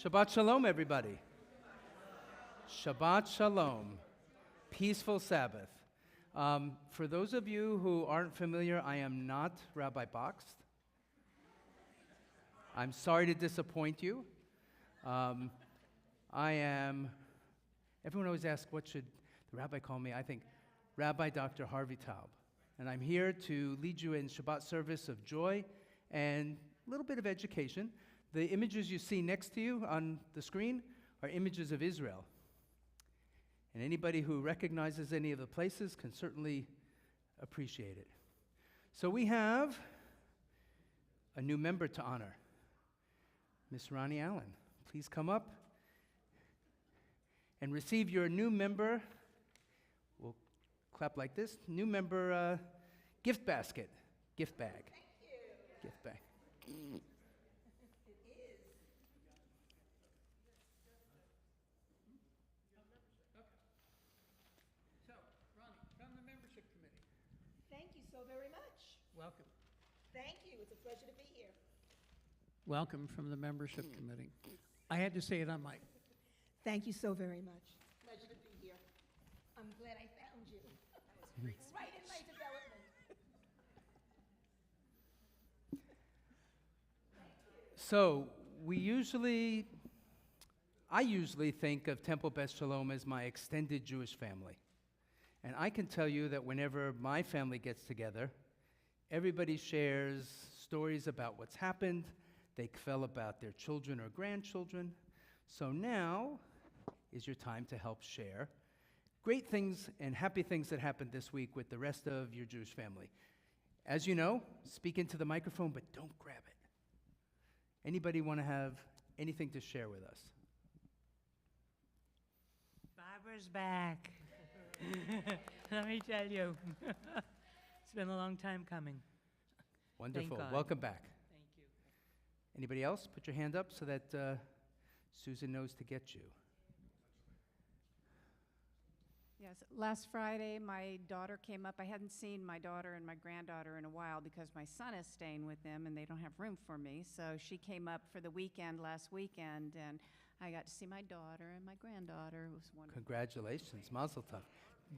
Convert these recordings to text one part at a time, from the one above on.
Shabbat Shalom, everybody. Shabbat Shalom. Peaceful Sabbath. For those of you who aren't familiar, I am not Rabbi Boxed. I'm sorry to disappoint you. I am, everyone always asks, what should the rabbi call me? I think Rabbi Dr. Harvey Taub. And I'm here to lead you in Shabbat service of joy and a little bit of education. The images you see next to you on the screen are images of Israel. And anybody who recognizes any of the places can certainly appreciate it. So we have a new member to honor. Miss Ronnie Allen, please come up and receive your new member. We'll clap like this. New member gift basket, gift bag. Thank you. Gift bag. Thank you so very much. Welcome. Thank you. It's a pleasure to be here. Welcome from the membership committee. I had to say it on mic. Thank you so very much. Pleasure to be here. I'm glad I found you. Right in my development. So I usually think of Temple Beth Shalom as my extended Jewish family. And I can tell you that whenever my family gets together, everybody shares stories about what's happened. They tell about their children or grandchildren. So now is your time to help share great things and happy things that happened this week with the rest of your Jewish family. As you know, speak into the microphone, but don't grab it. Anybody want to have anything to share with us? Barbara's back. Let me tell you. It's been a long time coming. Wonderful. God. Welcome back. Thank you. Anybody else? Put your hand up so that Susan knows to get you. Yes, last Friday, my daughter came up. I hadn't seen my daughter and my granddaughter in a while because my son is staying with them and they don't have room for me. So she came up for the weekend last weekend, and I got to see my daughter and my granddaughter. It was wonderful. Congratulations. Mazel tov.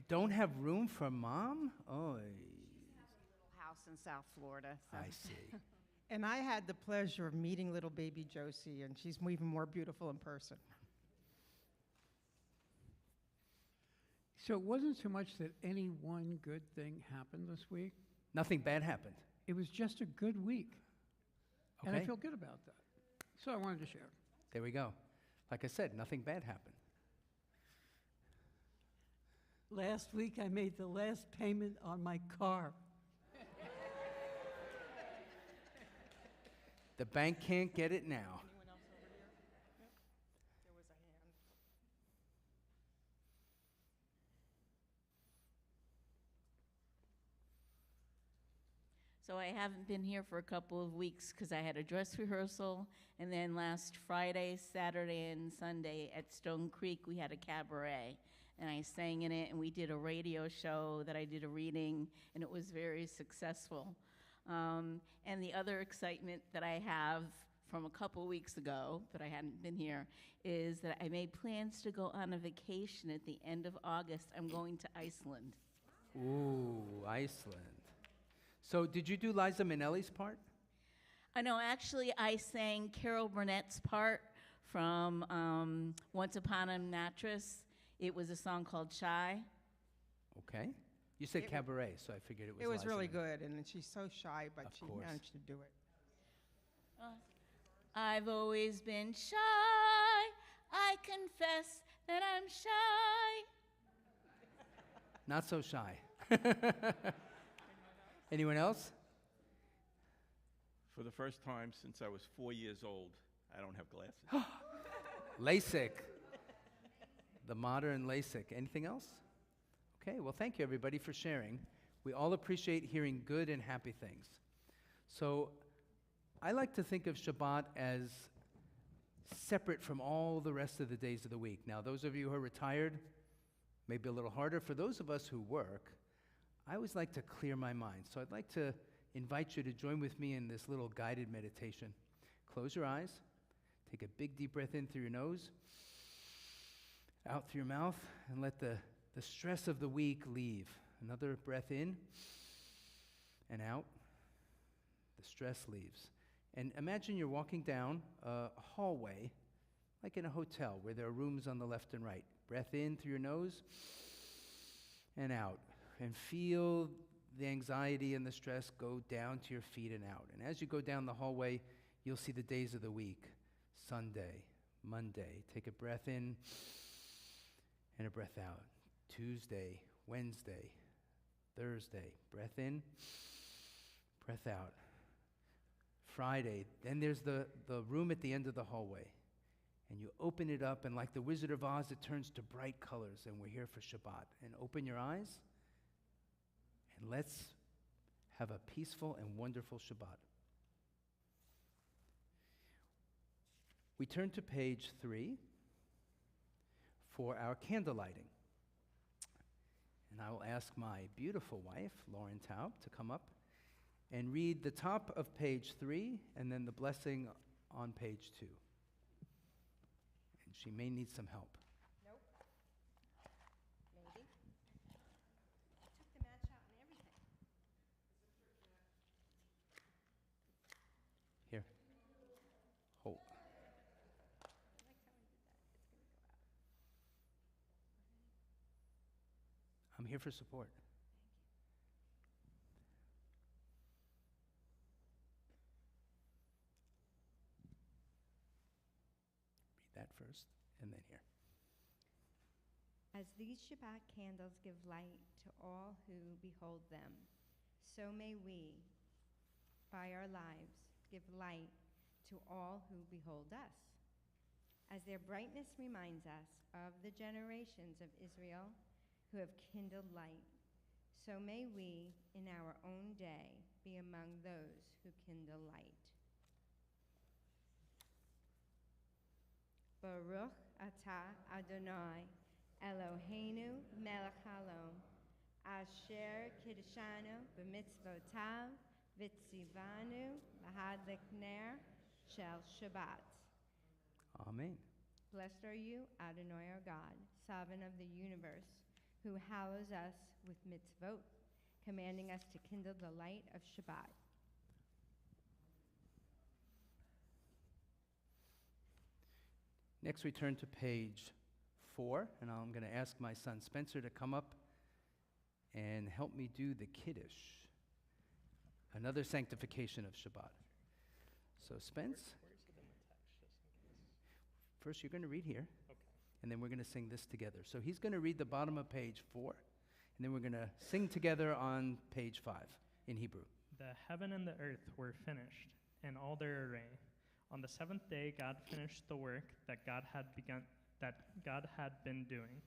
Don't have room for mom? Oh, Little house in South Florida. So. I see. And I had the pleasure of meeting little baby Josie, and she's even more beautiful in person. So it wasn't so much that any one good thing happened this week. Nothing bad happened. It was just a good week. And I Okay. feel good about that. So I wanted to share. There we go. Like I said, nothing bad happened. Last week I made the last payment on my car. The bank can't get it now. Anyone else over here? There was a hand. So I haven't been here for a couple of weeks because I had a dress rehearsal, and then last Friday, Saturday, and Sunday at Stone Creek we had a cabaret, and I sang in it, and we did a radio show that I did a reading, and it was very successful. And the other excitement that I have from a couple weeks ago, but I hadn't been here, is that I made plans to go on a vacation at the end of August. I'm going to Iceland. Ooh, Iceland. So did you do Liza Minnelli's part? I know, actually, I sang Carol Burnett's part from Once Upon a Mattress. It was a song called Shy. Okay. You said It- cabaret, so I figured it was It was Liza really Minnelli. good, and she's so shy, but Of she course. managed to do it. I've always been shy. I confess that I'm shy. Not so shy. Anyone else? For the first time since I was 4 years old, I don't have glasses. LASIK. The modern LASIK. Anything else? Okay, well, thank you, everybody, for sharing. We all appreciate hearing good and happy things. So I like to think of Shabbat as separate from all the rest of the days of the week. Now, those of you who are retired, maybe a little harder. For those of us who work, I always like to clear my mind. So I'd like to invite you to join with me in this little guided meditation. Close your eyes. Take a big deep breath in through your nose, out through your mouth, and let the stress of the week leave. Another breath in and out. The stress leaves. And imagine you're walking down a hallway, like in a hotel, where there are rooms on the left and right. Breath in through your nose and out. And feel the anxiety and the stress go down to your feet and out. And as you go down the hallway, you'll see the days of the week. Sunday, Monday. Take a breath in and a breath out. Tuesday, Wednesday, Thursday. Breath in, breath out. Friday. Then there's the room at the end of the hallway. And you open it up, and like the Wizard of Oz, it turns to bright colors, and we're here for Shabbat. And open your eyes, and let's have a peaceful and wonderful Shabbat. We turn to page 3 for our candle lighting. And I will ask my beautiful wife, Lauren Taub, to come up and read the top of page 3 and then the blessing on page 2. And she may need some help. Nope. Maybe. I took the match out and everything. Here. Hold. I like how we did that. It's going to go out. I'm here for support. Read that first, and then here. As these Shabbat candles give light to all who behold them, so may we, by our lives, give light to all who behold us. As their brightness reminds us of the generations of Israel who have kindled light, so may we, in our own day, be among those who kindle light. Baruch atah Adonai, Eloheinu melech haolam, asher kiddushanu b'mitzvotav v'tzivanu lahadlik ner shel Shabbat. Amen. Blessed are you, Adonai our God, sovereign of the universe, who hallows us with mitzvot, commanding us to kindle the light of Shabbat. Next, we turn to page 4, and I'm going to ask my son Spencer to come up and help me do the Kiddush, another sanctification of Shabbat. So, Spence, first you're going to read here, and then we're going to sing this together. So he's going to read the bottom of page 4, and then we're going to sing together on page 5 in Hebrew. The heaven and the earth were finished, and all their array. On the seventh day, God finished the work that God had been doing.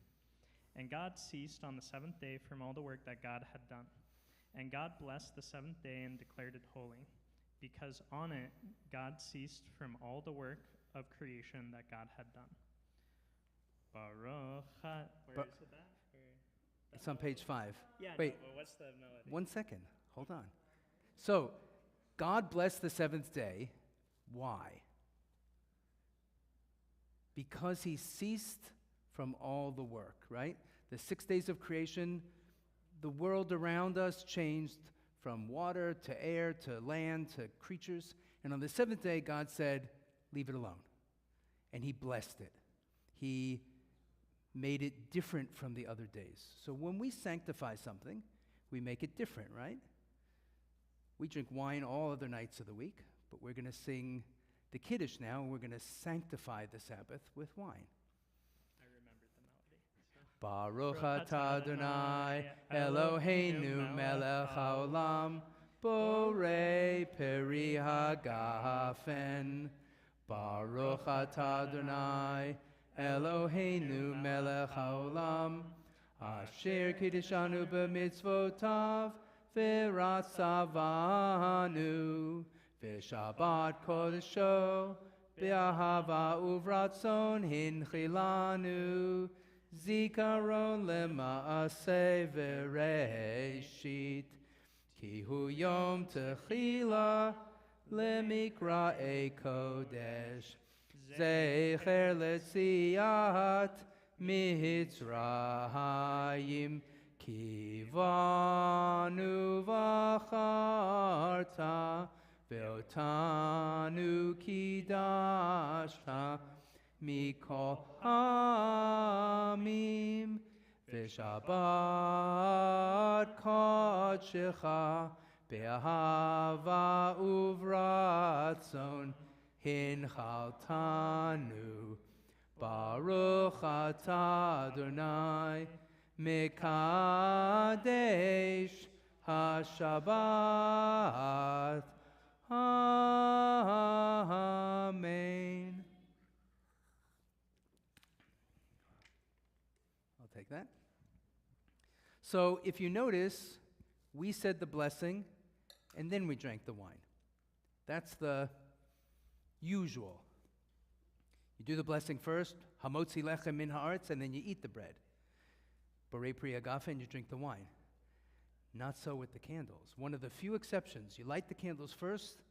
And God ceased on the seventh day from all the work that God had done. And God blessed the seventh day and declared it holy, because on it God ceased from all the work of creation that God had done. Baruch Where is it at? It's on page 5. Yeah, Wait, no, but what's the melody? 1 second. Hold on. So, God blessed the seventh day. Why? Because he ceased from all the work, right? The 6 days of creation, the world around us changed from water to air to land to creatures. And on the seventh day, God said, leave it alone. And he blessed it. He made it different from the other days. So when we sanctify something, we make it different, right? We drink wine all other nights of the week, but we're going to sing the Kiddush now, and we're going to sanctify the Sabbath with wine. I remembered the melody. Baruch atah Adonai Eloheinu melech haolam borei peri hagafen. Baruch atah Adonai Eloheinu melech haolam asher kiddishanu b'mitzvotav v'ratzavanu v'shabbat kodesho b'ahava uvratzon hinchilanu zikaron lema'aseh v'reishit ki hu yom techila lemikra'e kodesh Zecher letziat Mitzrayim Kivanu v'acharta Ve'otanu kidashta Mikol Amim V'Shabbat Kodshecha Be'ahava uvratzon Hinchaltanu Baruch atah Adonai Mekadesh HaShabbat Amen. I'll take that. So if you notice, we said the blessing and then we drank the wine. That's the usual. You do the blessing first, hamotzi lechem min haaretz, and then you eat the bread. Borei pri agafe, and you drink the wine. Not so with the candles. One of the few exceptions. You light the candles first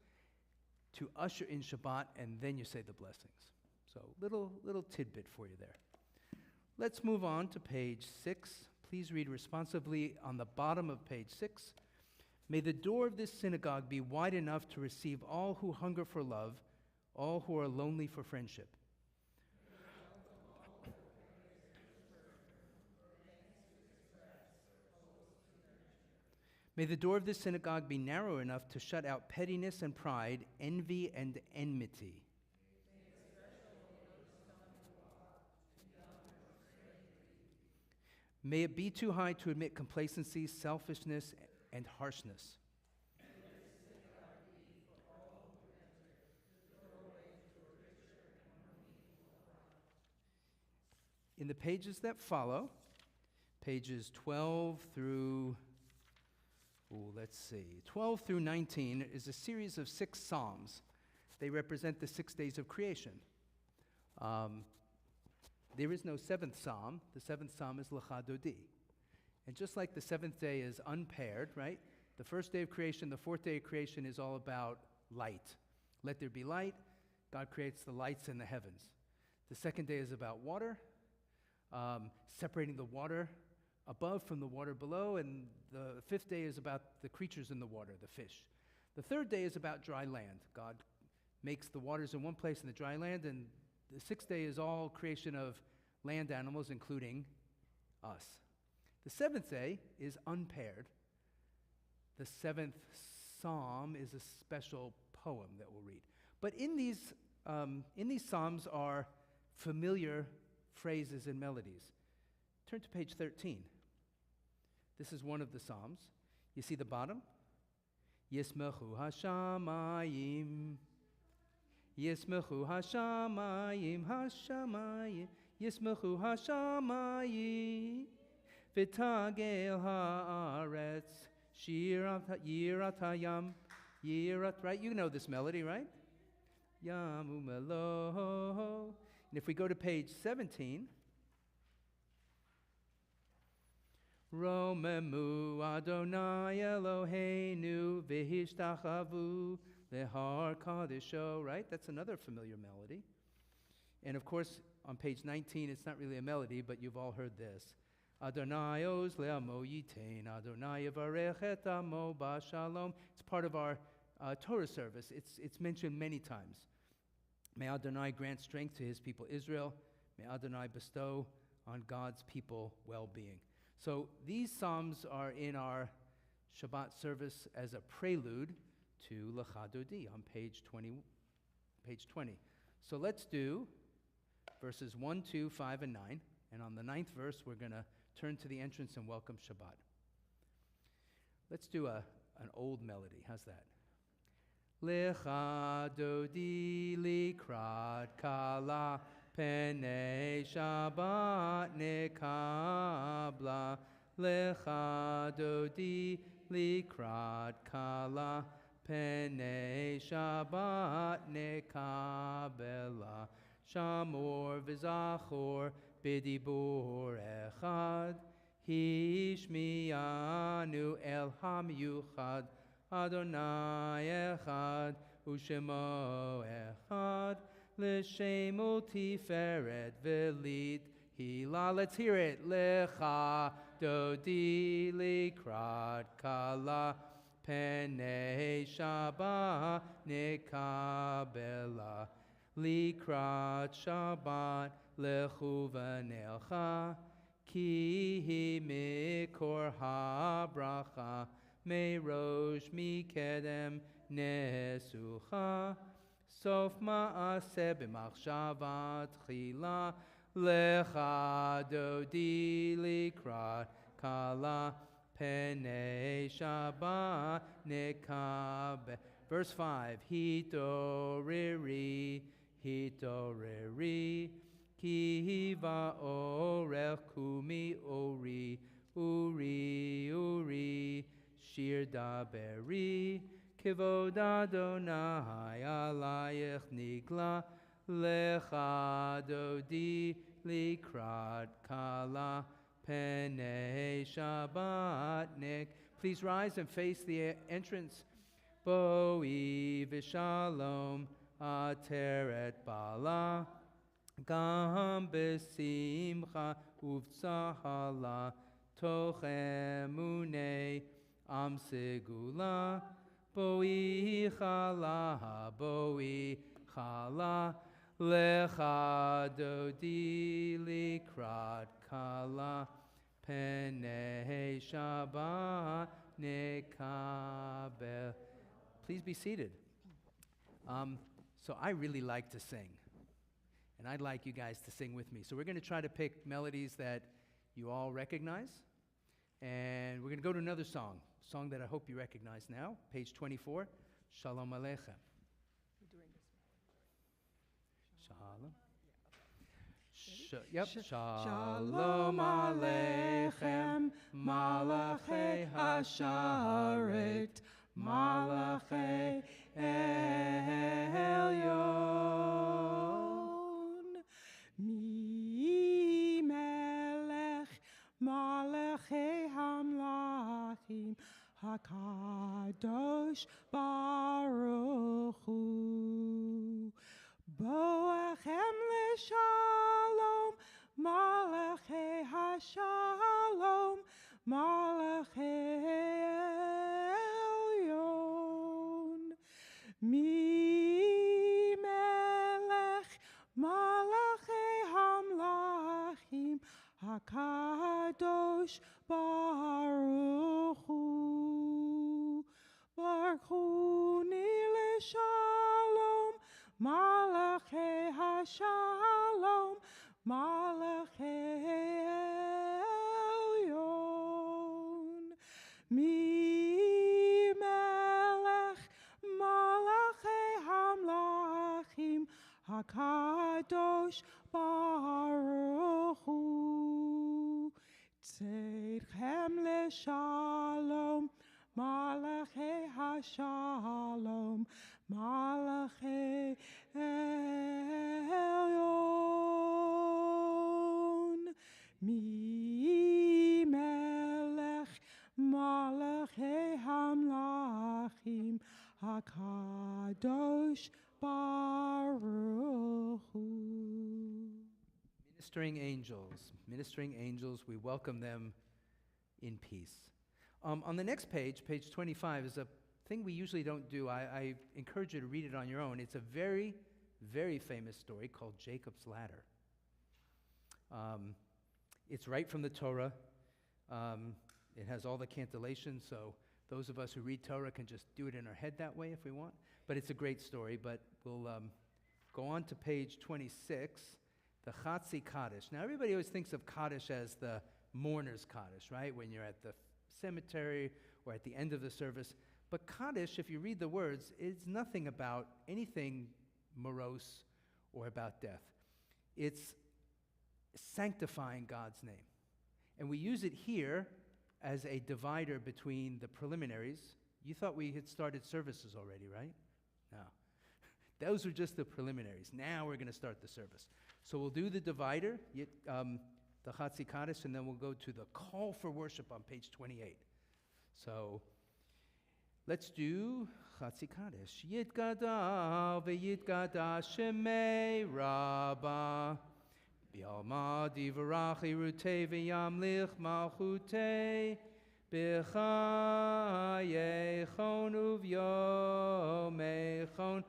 to usher in Shabbat, and then you say the blessings. So little tidbit for you there. Let's move on to page 6. Please read responsively on the bottom of page 6. May the door of this synagogue be wide enough to receive all who hunger for love, all who are lonely for friendship. May the door of this synagogue be narrow enough to shut out pettiness and pride, envy and enmity. May it be too high to admit complacency, selfishness, and harshness. In the pages that follow, pages 12 through 19 is a series of 6 psalms. They represent the 6 days of creation. There is no 7th psalm. The 7th psalm is Lecha Dodi. And just like the 7th day is unpaired, right? The first day of creation, the 4th day of creation is all about light. Let there be light. God creates the lights in the heavens. The 2nd day is about water, separating the water above from the water below, and the 5th day is about the creatures in the water, the fish. The 3rd day is about dry land. God makes the waters in one place in the dry land, and the 6th day is all creation of land animals, including us. The 7th day is unpaired. The 7th psalm is a special poem that we'll read. But in these psalms are familiar phrases and melodies. Turn to page 13. This is one of the psalms. You see the bottom? Yismechu hashamayim. Yismechu hashamayim, hashamayim. Yismechu hashamayim. V'tagel haaretz. Yirat hayam. Yirat, right? You know this melody, right? Yamu melo. And if we go to page 17, Romemu Adonai Eloheinu v'hishtachavu lehar kadisho, right? That's another familiar melody. And of course, on page 19, it's not really a melody, but you've all heard this. Adonai oz le'amo yitain, Adonai yavarech et amo b'shalom. It's part of our Torah service. It's mentioned many times. May Adonai grant strength to his people Israel. May Adonai bestow on God's people well-being. So these psalms are in our Shabbat service as a prelude to Lecha Dodi on page 20. So let's do verses 1, 2, 5, and 9. And on the 9th verse, we're going to turn to the entrance and welcome Shabbat. Let's do an old melody. How's that? Lecha Dodi likrat kala Penei Shabbat nekabla Lecha Dodi likrat kala Penei Shabbat nekabela Shamor v'zachor b'dibur echad Hishmiyanu el hamyuchad Adonai echad Ushemo echad l'shem u'tiferet v'lit hila. Let's hear it. Lecha dodi likrat kala penei Shabbat nikabela. Likrat Shabbat lechu v'nelcha ki hi mikor habracha merosh mikedem nesucha sof ma'aseh b'machshava tchila lecha dodi likrat kala penei Shabbat nekabe. Verse 5, hitoriri, hitoriri, ki va'orech kumi ori, uri, uri, shir daberi, kivod Adonai alayich nigla, lecha dodi likrat kala penei Shabbat nik. Please rise and face the entrance. Boi v'shalom ateret bala gam besimcha uvtzahala toch emunei am segula boi chala lecha dodi likrat kala penei Shabbat nekabel. Please be seated. So I really like to sing, and I'd like you guys to sing with me. So we're going to try to pick melodies that you all recognize, and we're going to go to another song that I hope you recognize now, page 24, Shalom Aleichem. Shalom. Shalom Aleichem, Malachei Hasharet, Malachei Elyon. Mi melech malachei hamlachim hakadosh baruch hu. Boachem leshalom malachei hashalom malachei elyon. Mi melech malachei hamlachim hakadosh baruch hu. Baruch hu ni leshalom malachei hashalom malachei elyon. Mi melech malachei hamlachim hakadosh baruch hu. Tzedchem leshalom malachei hashalom malachei elyon. Mi melech malachei hamlachim hakadosh baruch hu. Ministering angels, we welcome them in peace. On the next page, page 25, is a thing we usually don't do. I encourage you to read it on your own. It's a very, very famous story called Jacob's Ladder. It's right from the Torah. It has all the cantillations, so those of us who read Torah can just do it in our head that way if we want. But it's a great story. But we'll go on to page 26, the Chatzi Kaddish. Now, everybody always thinks of Kaddish as the mourner's Kaddish, right? When you're at the cemetery or at the end of the service. But Kaddish, if you read the words, is nothing about anything morose or about death. It's sanctifying God's name. And we use it here as a divider between the preliminaries. You thought we had started services already, right? No. Those are just the preliminaries. Now we're going to start the service. So we'll do the divider, the Chatzi Kaddish, and then we'll go to the call for worship on page 28. So Let's do Chatzi Kaddish. Yitgada v'yitgada shemei Rabba. B'alma divarach irutei v'yamlich malchutei. B'chayechon uv'yomechon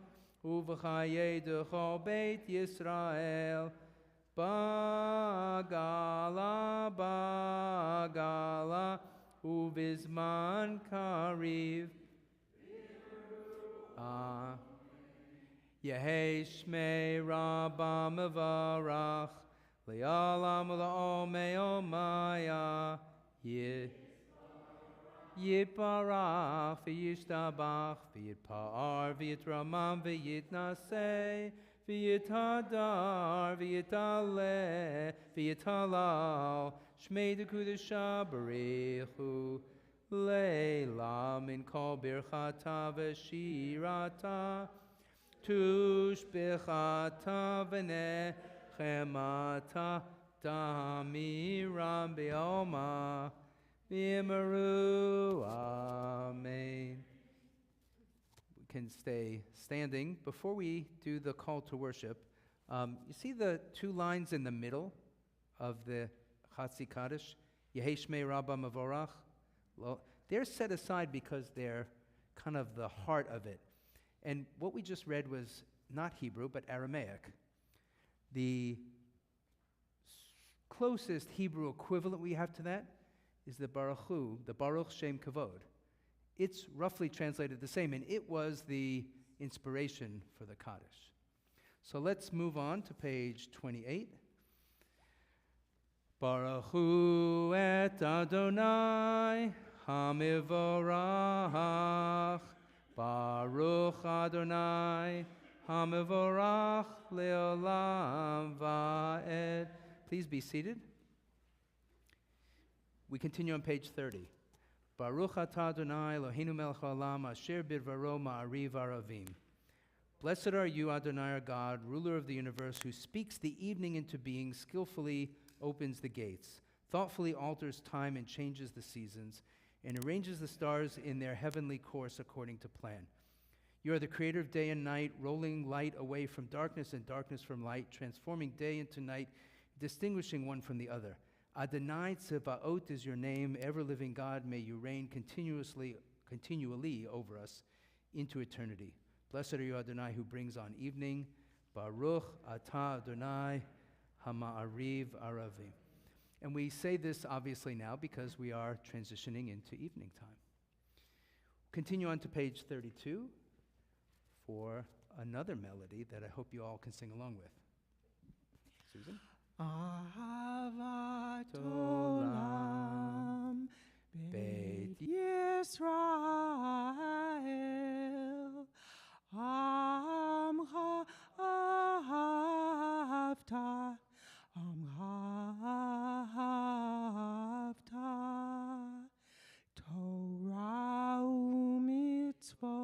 uv'chayei d'chol beit Yisrael. Bagala, bagala, uvizman kariv. Yehei shmei Rabba mevarach, le'alam le'omei omaya, yiparach, v'yishtabach, v'yitpa'ar, v'yitramam, v'yitnasei, v'yitadar, v'yitaleh, v'yitalal, shmei dekudesha barichu, leila min kol birchata v'shirata, tushbichata v'nechemata, damiram be'oma, v'yimaru, amen. Can stay standing. Before we do the call to worship, you see the two lines in the middle of the Chatzi Kaddish? Yehei Shmei Rabba Mevorach. Well, they're set aside because they're kind of the heart of it. And what we just read was not Hebrew, but Aramaic. The closest Hebrew equivalent we have to that is the Baruch Hu, the Baruch Shem Kavod. It's roughly translated the same, and it was the inspiration for the Kaddish. So let's move on to page 28. Baruch Hu et Adonai hamivorach, Baruch Adonai hamivorach leolam va'ed. Please be seated. We continue on page 30. Baruch atah Adonai Eloheinu melech haolam asher bidvaro ma'ariv aravim. Blessed are you, Adonai our God, ruler of the universe, who speaks the evening into being, skillfully opens the gates, thoughtfully alters time and changes the seasons, and arranges the stars in their heavenly course according to plan. You are the creator of day and night, rolling light away from darkness and darkness from light, transforming day into night, distinguishing one from the other. Adonai Tzebaot is your name, ever-living God, may you reign continually over us into eternity. Blessed are you, Adonai, who brings on evening. Baruch atah Adonai hama'ariv aravim. And we say this obviously now because we are transitioning into evening time. Continue on to page 32 for another melody that I hope you all can sing along with. Susan? Ahavat olam Beit Yisrael Amcha ahavta Torah u'mitzvot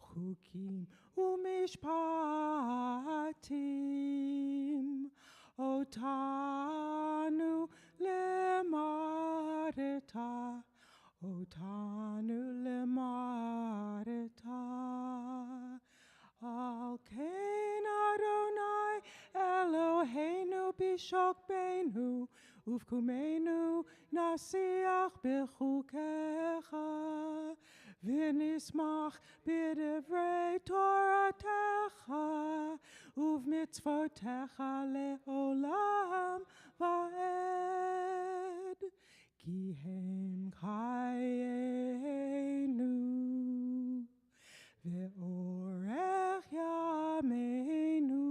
Chukim u'mishpatim Otanu lemareta Al kein Adonai Eloheinu bishok beinu uvkumenu nasiach bechukecha v'nismach b'divrei Toratecha uv'mitzvotecha le'olam va'ed ki hem chayenu ve'orech yameinu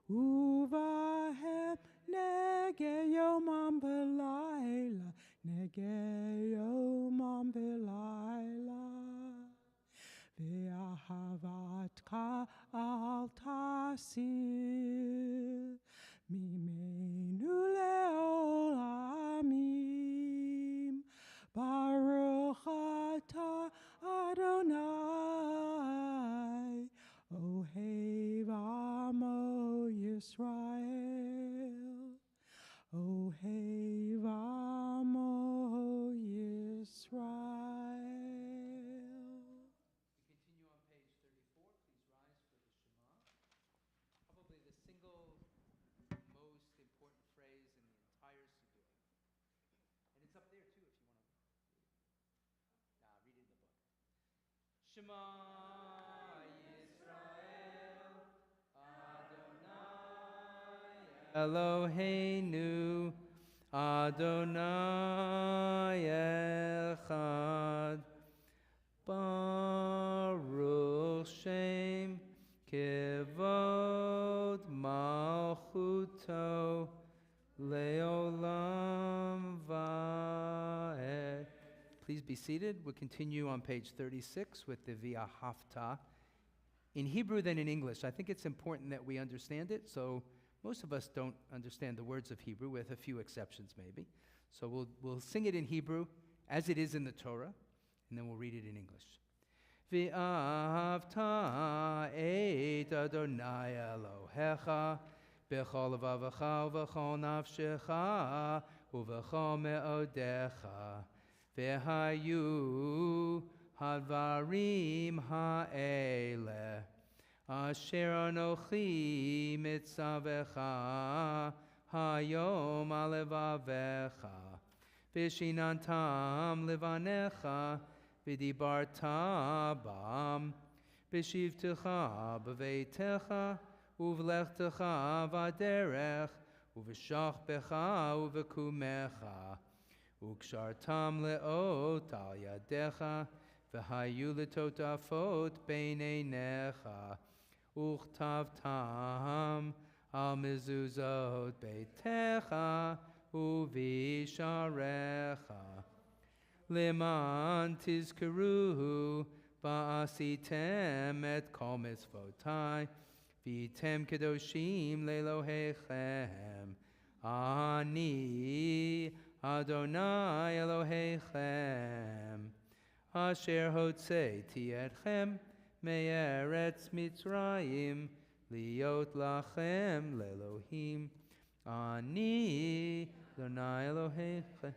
uvahem nege yomam v'layla nege yomam v'layla ve'ahavatcha al tasir mimenu le'olamim Baruch atah Adonai Ohev Amo Yisrael Ohev Amo Yisrael Shema Yisrael, Adonai Eloheinu, Adonai Echad. Baruch Shem Kevod Malchuto Leolam Vaed. Please be seated. We'll continue on page 36 with the Via Hafta. In Hebrew than in English. I think it's important that we understand it. So most of us don't understand the words of Hebrew, with a few exceptions maybe. So we'll sing it in Hebrew as it is in the Torah, and then we'll read it in English. V'ahavta et Adonai Elohecha b'chol levavecha u'v'chol nafshecha u'v'chol me'odecha v'hayu hadvarim ha'eleh asher anochi mitzavecha hayom alevavecha v'shinantam levanecha v'dibarta bam v'shivtecha b'veitecha uvlechtecha v'aderech uv'shachbecha uv'kumecha ukshartam leot al yadecha v'hayu letotafot beineinecha uchtavtam al mezuzot beitecha uvisharecha leman tizkeruhu ba'asitem et kol mitzvotai v'tem kedoshim le'elohechem ani Adonai Elohechem asher hotzeiti etchem me'eretz Mitzrayim liot lachem le'elohim ani Adonai Elohechem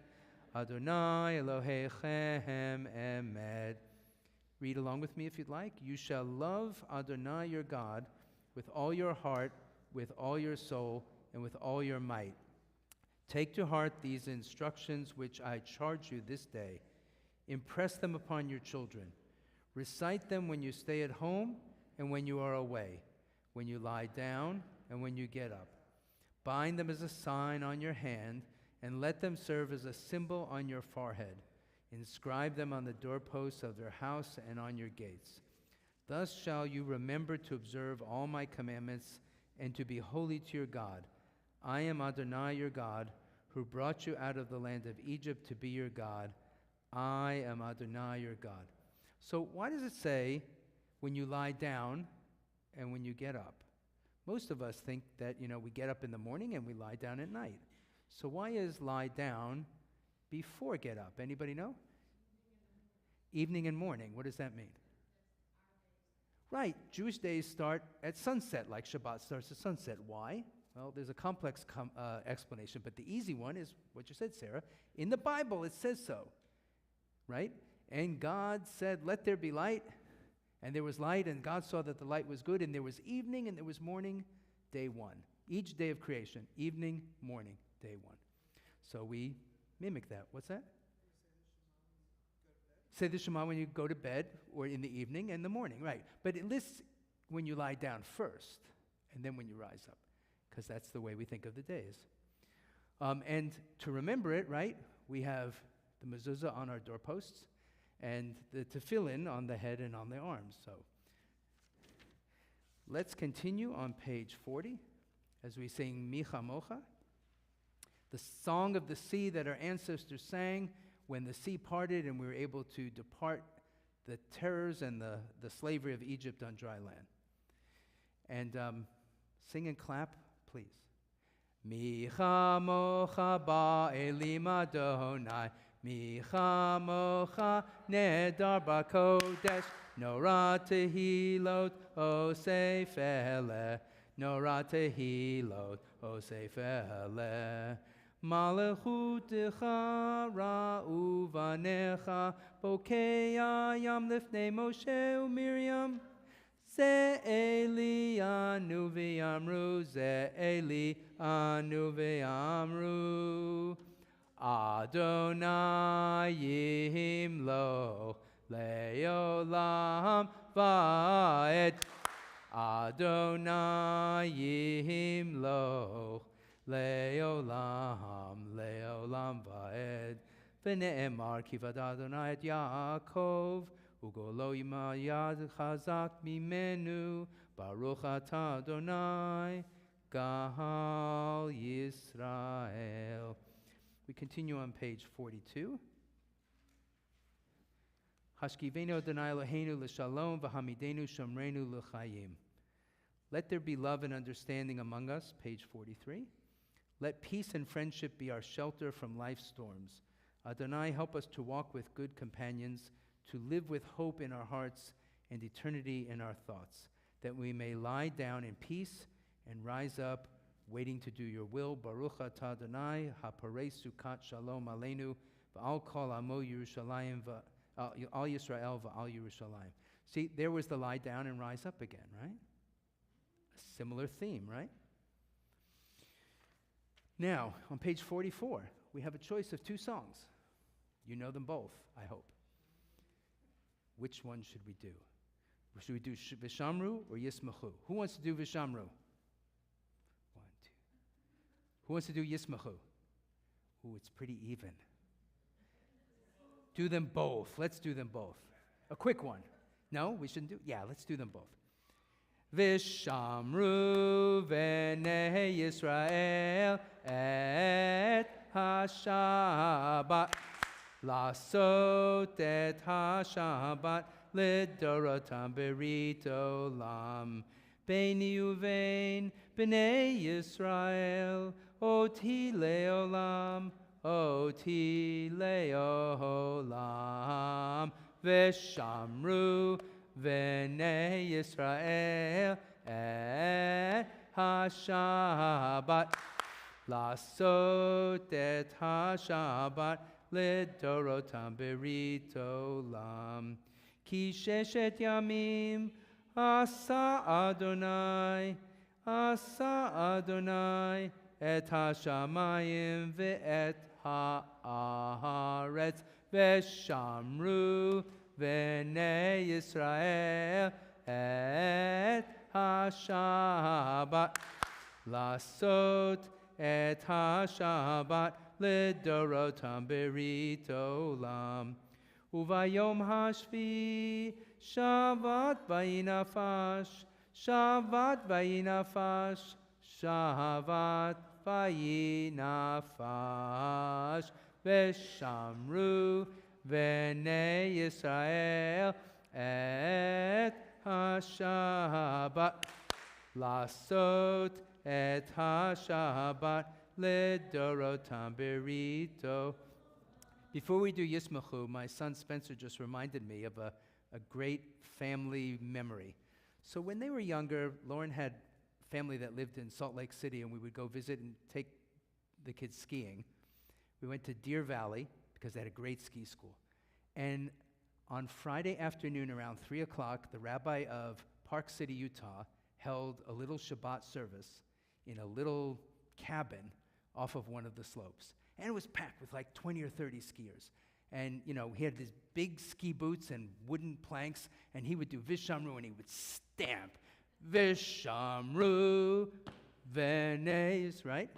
Adonai Elohechem emed. Read along with me if you'd like. You shall love Adonai your God with all your heart, with all your soul, and with all your might. Take to heart these instructions which I charge you this day. Impress them upon your children. Recite them when you stay at home and when you are away, when you lie down and when you get up. Bind them as a sign on your hand, and let them serve as a symbol on your forehead. Inscribe them on the doorposts of their house and on your gates. Thus shall you remember to observe all my commandments and to be holy to your God. I am Adonai your God, who brought you out of the land of Egypt to be your God. I am Adonai your God. So why does it say when you lie down and when you get up? Most of us think that, we get up in the morning and we lie down at night. So why is lie down before get up? Anybody know? Evening and morning. What does that mean? Right. Jewish days start at sunset, like Shabbat starts at sunset. Why? Well, there's a complex explanation, but the easy one is what you said, Sarah. In the Bible, it says so, right? And God said, let there be light, and there was light, and God saw that the light was good, and there was evening, and there was morning, day one. Each day of creation, evening, morning, day one. So we mimic that. What's that? Say the Shema when you go to bed, or in the evening and the morning, right? But it lists when you lie down first, and then when you rise up, because that's the way we think of the days. And to remember it, right, we have the mezuzah on our doorposts, and the tefillin on the head and on the arms. So let's continue on page 40 as we sing Micha Mocha, the song of the sea that our ancestors sang when the sea parted and we were able to depart the terrors and the slavery of Egypt on dry land. And sing and clap, please. Micha Mocha ba'elim Adonai, Micha Mocha nedar ba'kodesh, Norah tehilot osef eleh, Norah tehilot osef eleh. Malachutecha ra'u vanecha, Bokeya yam lifnei Moshe u'Miriam, Ze Eli anu v'yamru, Ze Eli anu v'yamru, Adonai yimlo le'olam va'ed. Adonai yimloch le'olam, le'olam va'ed. V'ne'emar kivad Adonai et Yaakov, ugolo ima yad chazak mimenu, baruch atah Adonai, Gal Yisrael. We continue on page 42. Hashkivenu Adonai Eloheinu l'shalom v'hamidenu shomrenu l'chayim. Let there be love and understanding among us, page 43. Let peace and friendship be our shelter from life's storms. Adonai, help us to walk with good companions, to live with hope in our hearts and eternity in our thoughts, that we may lie down in peace and rise up, waiting to do your will. Baruch atah Adonai, haparei sukat shalom aleinu, v'al kol amo Yerushalayim, al Yisrael v'al Yerushalayim. See, there was the lie down and rise up again, right? A similar theme, right? Now, on page 44, we have a choice of two songs. You know them both, I hope. Which one should we do? Should we do Vishamru or Yismachu? Who wants to do Vishamru? 1, 2. Who wants to do Yismachu? Ooh, it's pretty even. Do them both. Let's do them both. A quick one. No, we shouldn't do? Yeah, let's do them both. Vishamru v'nei Yisrael et ha-Shabbat lasot et ha-Shabbat lidorotam berit olam beini uvein b'nei Yisrael oti leolam v'shamru v'nei Yisrael et ha-Shabbat lasot et ha-Shabbat lidorotam berit olam ki sheshet yamim asa Adonai et ha-shamayim ve'et ha'aretz v'shamru v'nei Yisrael et ha-Shabbat lasot et ha-Shabbat lidorotam berit olam uvayom hashvi Shabbat vayinafash Shabbat vayinafash Shabbat vayinafash v'shamru v'nei Yisrael et ha-Shabbat lasot et ha-Shabbat lidorotam berito. Before we do Yismachu, my son Spencer just reminded me of a great family memory. So when they were younger, Lauren had family that lived in Salt Lake City, and we would go visit and take the kids skiing. We went to Deer Valley because they had a great ski school. And on Friday afternoon around 3 o'clock, the rabbi of Park City, Utah, held a little Shabbat service in a little cabin off of one of the slopes. And it was packed with like 20 or 30 skiers. And, you know, he had these big ski boots and wooden planks, and he would do Vishamru, and he would stamp Vishamru Venes, right?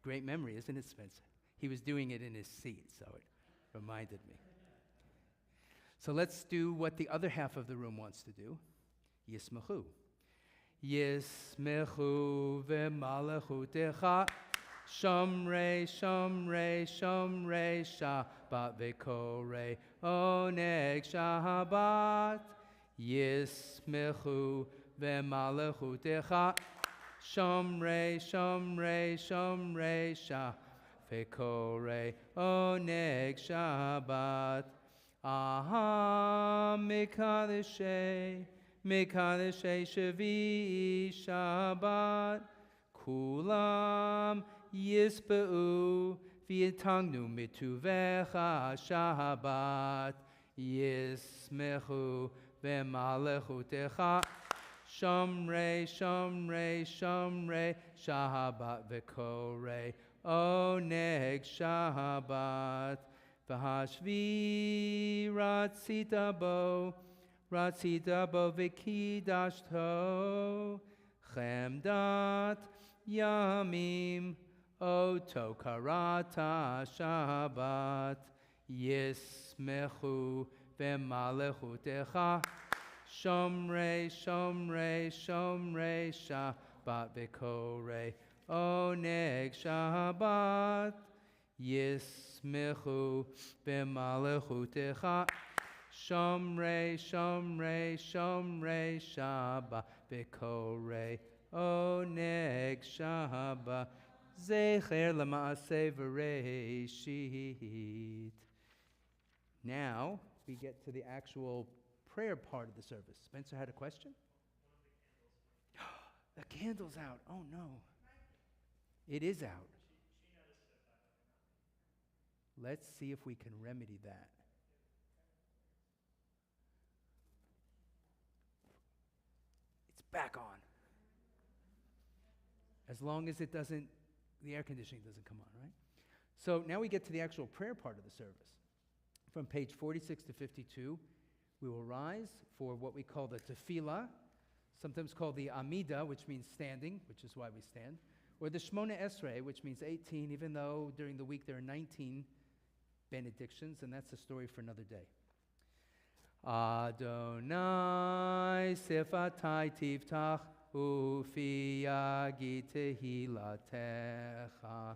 Great memory, isn't it, Spencer? He was doing it in his seat, so it reminded me. So let's do what the other half of the room wants to do, Yismachu. Yismachu v'malachutecha Shomrei, Shomrei, Shomrei, Shabbat v'korei, Oneg Shabbat. Yismechu v'malachutecha, Shomrei, Shomrei, Shomrei, Shabbat v'korei, Oneg Shabbat. Aha, Mikadeshei, Mikadeshei Shavi Shabbat. Kulam Yisba'u v'yitangnu mituvecha Shabbat Yismechu v'malechutecha Shomrei, Shomrei, Shomrei Shabbat v'korei Oneg Shabbat V'hashvi ratzita bo v'kidashto, chemdat yamim oto karata Shabbat, yismechu v'malechutecha, shomrei Shabbat v'korei oneg Shabbat, yismechu v'malechutecha, shomrei Shabbat v'korei oneg Shabbat, zecher l'maaseh v'reishit. Now we get to the actual prayer part of the service. Spencer had a question? The candle's out. Oh no. It is out. Let's see if we can remedy that. It's back on. As long as it doesn't, the air conditioning doesn't come on, right? So now we get to the actual prayer part of the service. From page 46 to 52, we will rise for what we call the tefillah, sometimes called the amida, which means standing, which is why we stand, or the shmona esrei, which means 18, even though during the week there are 19 benedictions, and that's a story for another day. Adonai sifatai tivtach ufi yagi tehilatecha.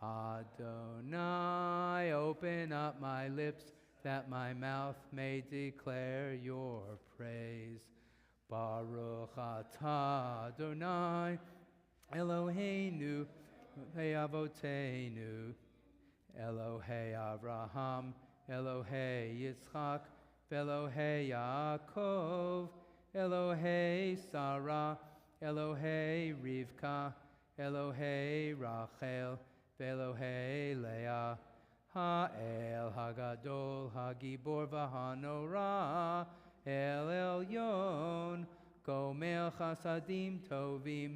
Adonai, open up my lips that my mouth may declare your praise. Baruch atah Adonai Eloheinu ve'avoteinu, Elohei Avraham, Elohei Yitzchak, Elohei Yaakov, Elohei Sarah, Elohei Rivka, Elohei Rachel, Elohei Leah, Ha'el Hagadol, Hagibor v'Hanora, El Elyon, Gomer Chasadim Tovim,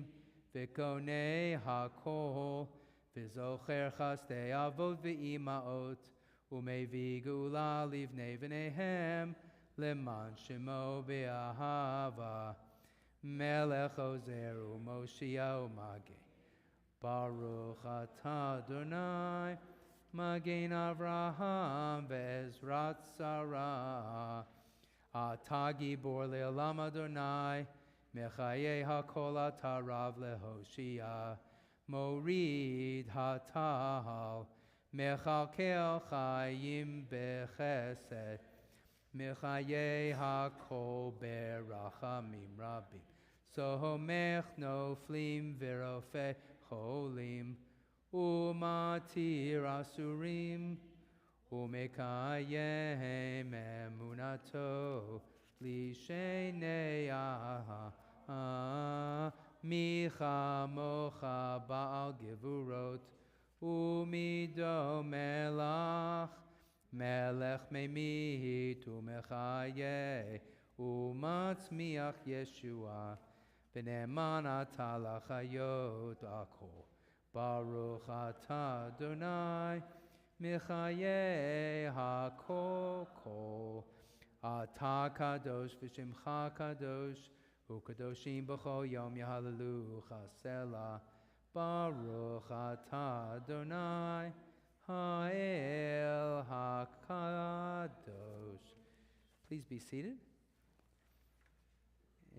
V'konei HaKol, V'zocher Chastei Avot V'imaot, Umevi Gula Livnei V'nehem, Leman Shemo B'Ahava, Melech Ozer U'Moshia U'Mageh, Baruch atah Adonai, Magen Avraham Ve'ezrat Sarah, Atah Gibor Le'olam Adonai, Mechayeh HaKol atah Rav Lehoshia, Morid HaTahal, Mechalkel Chayim Bechesed, Mechayeh HaKol Berachamim Rabim, Sohomech Noflim V'Rofeh Cholim, Umatir Asurim, Umekayem Emunato, Lishenei Micha Mocha Baal Gevurot, Umido Melach, Melech Memit, Umechaye, Umatzmiach Yeshua, B'ne'eman atah lachayot akol, Baruch atah Adonai, Michayeh hakol kol, Atah kadosh v'shimcha kadosh, Ukadoshim b'chol yom yahalelucha selah, Baruch atah Adonai, Ha'el hakadosh. Please be seated.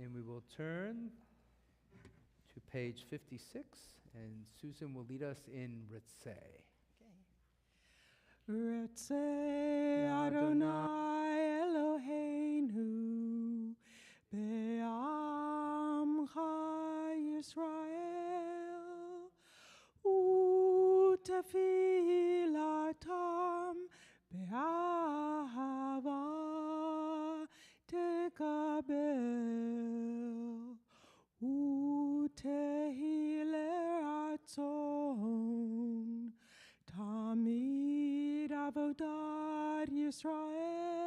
And we will turn to page 56, and Susan will lead us in Ritzeh. Ritzeh Adonai Eloheinu be'amcha Yisrael u'tefilatam be'ahava tekabel u'tehilei ratzon tamid avodat Yisrael.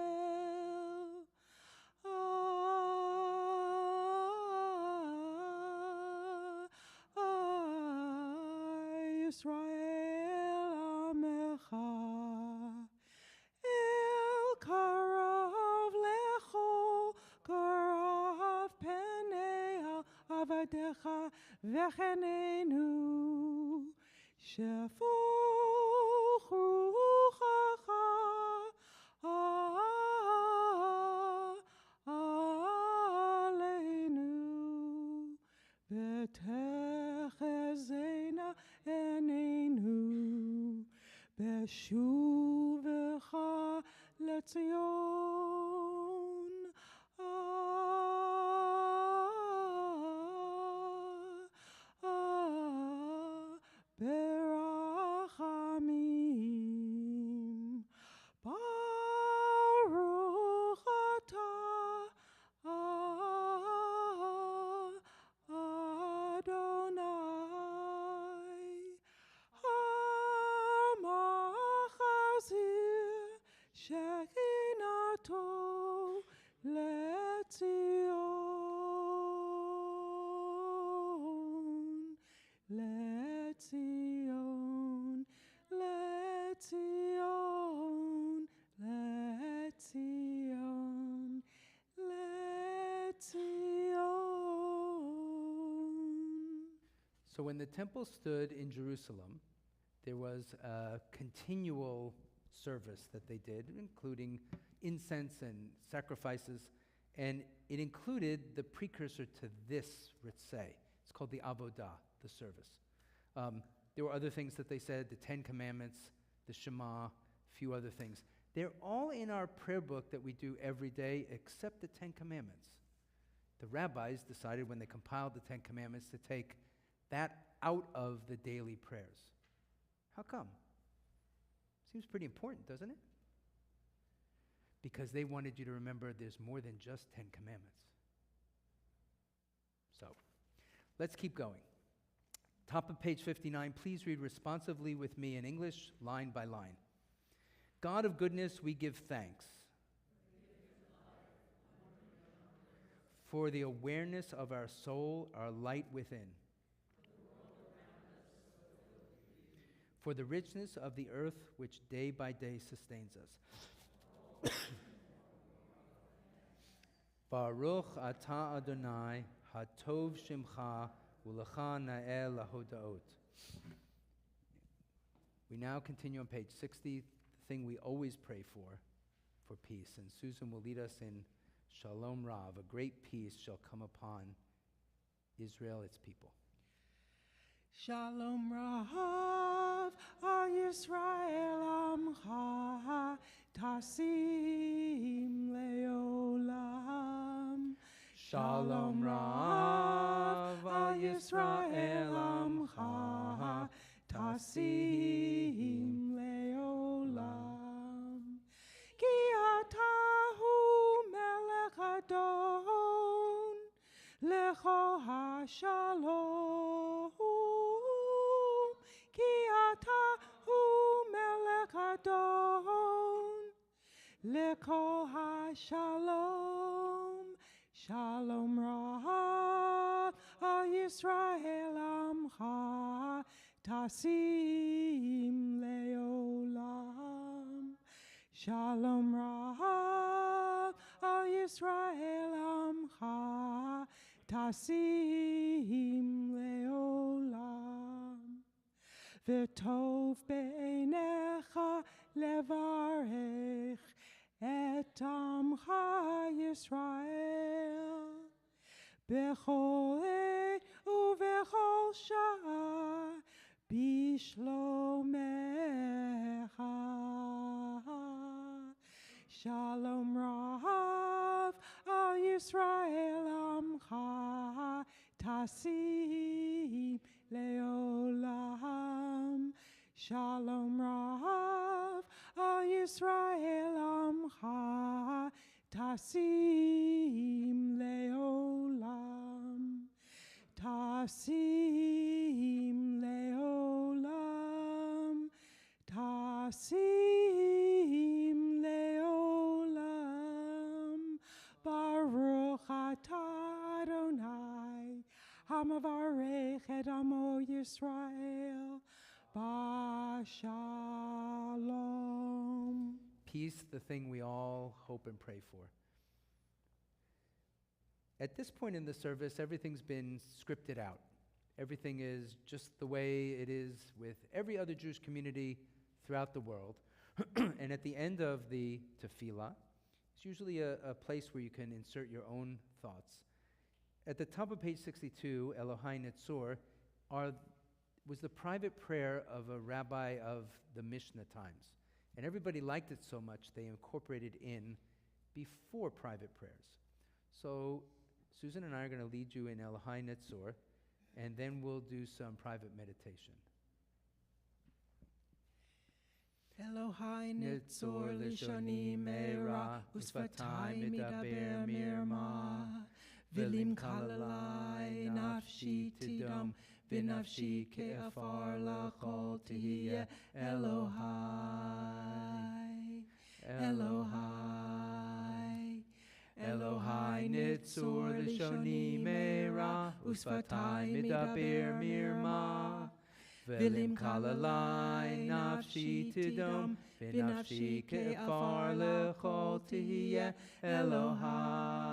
Yisrael Amecha ידך וחננו, שפוך רוחך עלינו, ותחזינה עינינו בשובך לציון. ברחמים, ברוך אתה אדוני, המחזיר שכינתו לציון, לציון, לציון, לציון, לציון. So when the temple stood in Jerusalem, there was a continual service that they did, including incense and sacrifices, and it included the precursor to this ritzeh. It's called the avodah, the service. There were other things that they said, the 10 Commandments, the Shema, a few other things. They're all in our prayer book that we do every day except the 10 Commandments. The rabbis decided when they compiled the 10 Commandments to take that out of the daily prayers. How come? Seems pretty important, doesn't it? Because they wanted you to remember there's more than just 10 Commandments. So, let's keep going. Top of page 59, please read responsively with me in English, line by line. God of goodness, we give thanks for the awareness of our soul, our light within, for the richness of the earth which day by day sustains us. Baruch atah Adonai, hatov shimcha, u'lecha na'el lahodaot. We now continue on page 60, the thing we always pray for peace. And Susan will lead us in Shalom Rav, a great peace shall come upon Israel, its people. Shalom Rav, al Yisrael amcha, tasim leolam. Shalom Rav, al Yisrael amcha, tasim leolam. Ki atahu melech adon, lecho hashalom. Ki atahu melech adon, lecho hashalom. Shalom Rav, al Yisrael amcha, tasim leolam. Shalom Rav, al Yisrael amcha, tasim leolam. V'tov beinecha levarech et amcha Yisrael bechol עת ובכל שעה בשלומך. Shalom Rav, al Yisrael amcha, tasim leolam. Shalom Rav, al Yisrael amcha, tasim leolam. Tasim leolam. Tasim leolam. Baruch atah Adonai, hamavarech et amo Yisrael. Shalom. Peace, the thing we all hope and pray for. At this point in the service, everything's been scripted out. Everything is just the way it is with every other Jewish community throughout the world. And at the end of the tefillah, it's usually a place where you can insert your own thoughts. At the top of page 62, Elohai Netzor, was the private prayer of a rabbi of the Mishnah times. And everybody liked it so much, they incorporated in before private prayers. So Susan and I are going to lead you in Elohai Netzor, and then we'll do some private meditation. Elohai Netzor Lishoni Meira Usvatai Midaber Mirma Vilim Kalalai Nafshi Tidam Vinafshi Ke'afar Lachol Tihiyeh Elohai Elohai Elohai Netzor Lishoni Meira Usvatai Midaber Mirma Vilim kalalai nafshi tidam, vinafshi ke'afar lechol tihiyeh Elohai,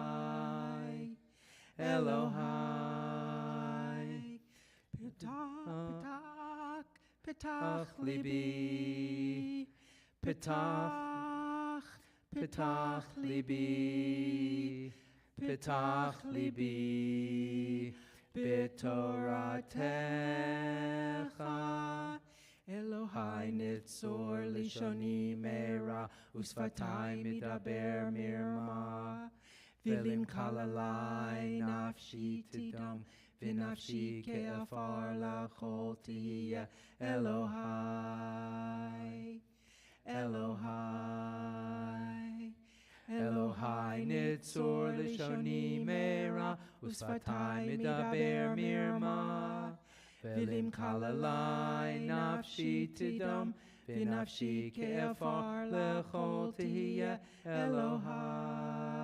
Elohai. Petach, petach libi, petach, petach libi, petach libi. B'toratecha Elohai Netzor Lishoni Meira Usvatai Midaber Mirma Vilim kalalai Nafshi Tidam Vinafshi Ke'afar Lachol Tihiyeh Elohai Elohai Elohai Netzor Lishoni Meira Usvatai Midaber Mirma Vilim kalalai Nafshi Tidam Vinafshi Ke'afar Lechol Tihiyeh Elohai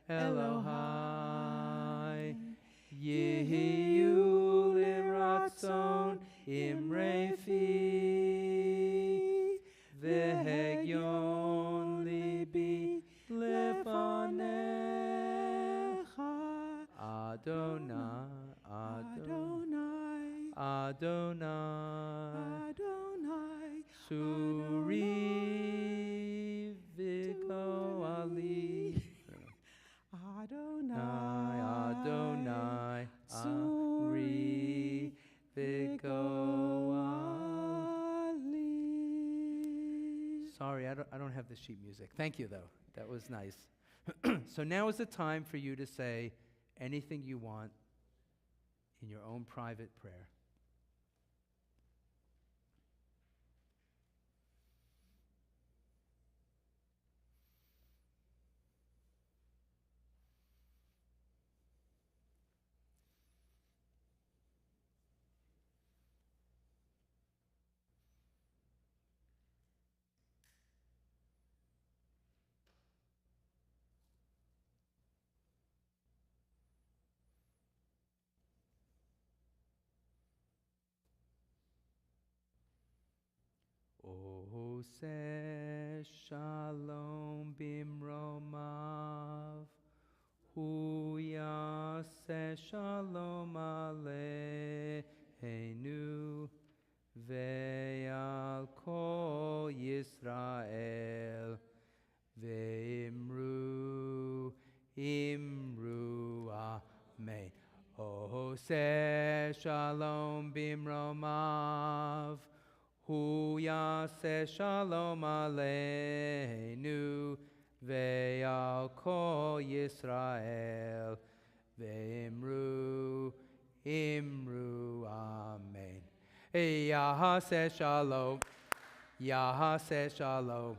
Elohai Yehiyu Liratzon Imrefi Vehegyon Libi Lefanecha Adonai Adonai Adonai Adonai Suri Viko Ali Adonai Adonai Suri Viko Ali. Sorry, I don't have the sheet music. Thank you, though. That was nice. So now is the time for you to say anything you want in your own private prayer. Ose shalom bimromav, hu yaseh shalom aleinu, ve'al kol Yisrael, ve'imru, imru, amen. Ose shalom bimromav, Hu yaseh shalom aleinu ve'al kol Yisrael ve'imru imru amen. Yahaseh shalom, Yahaseh shalom,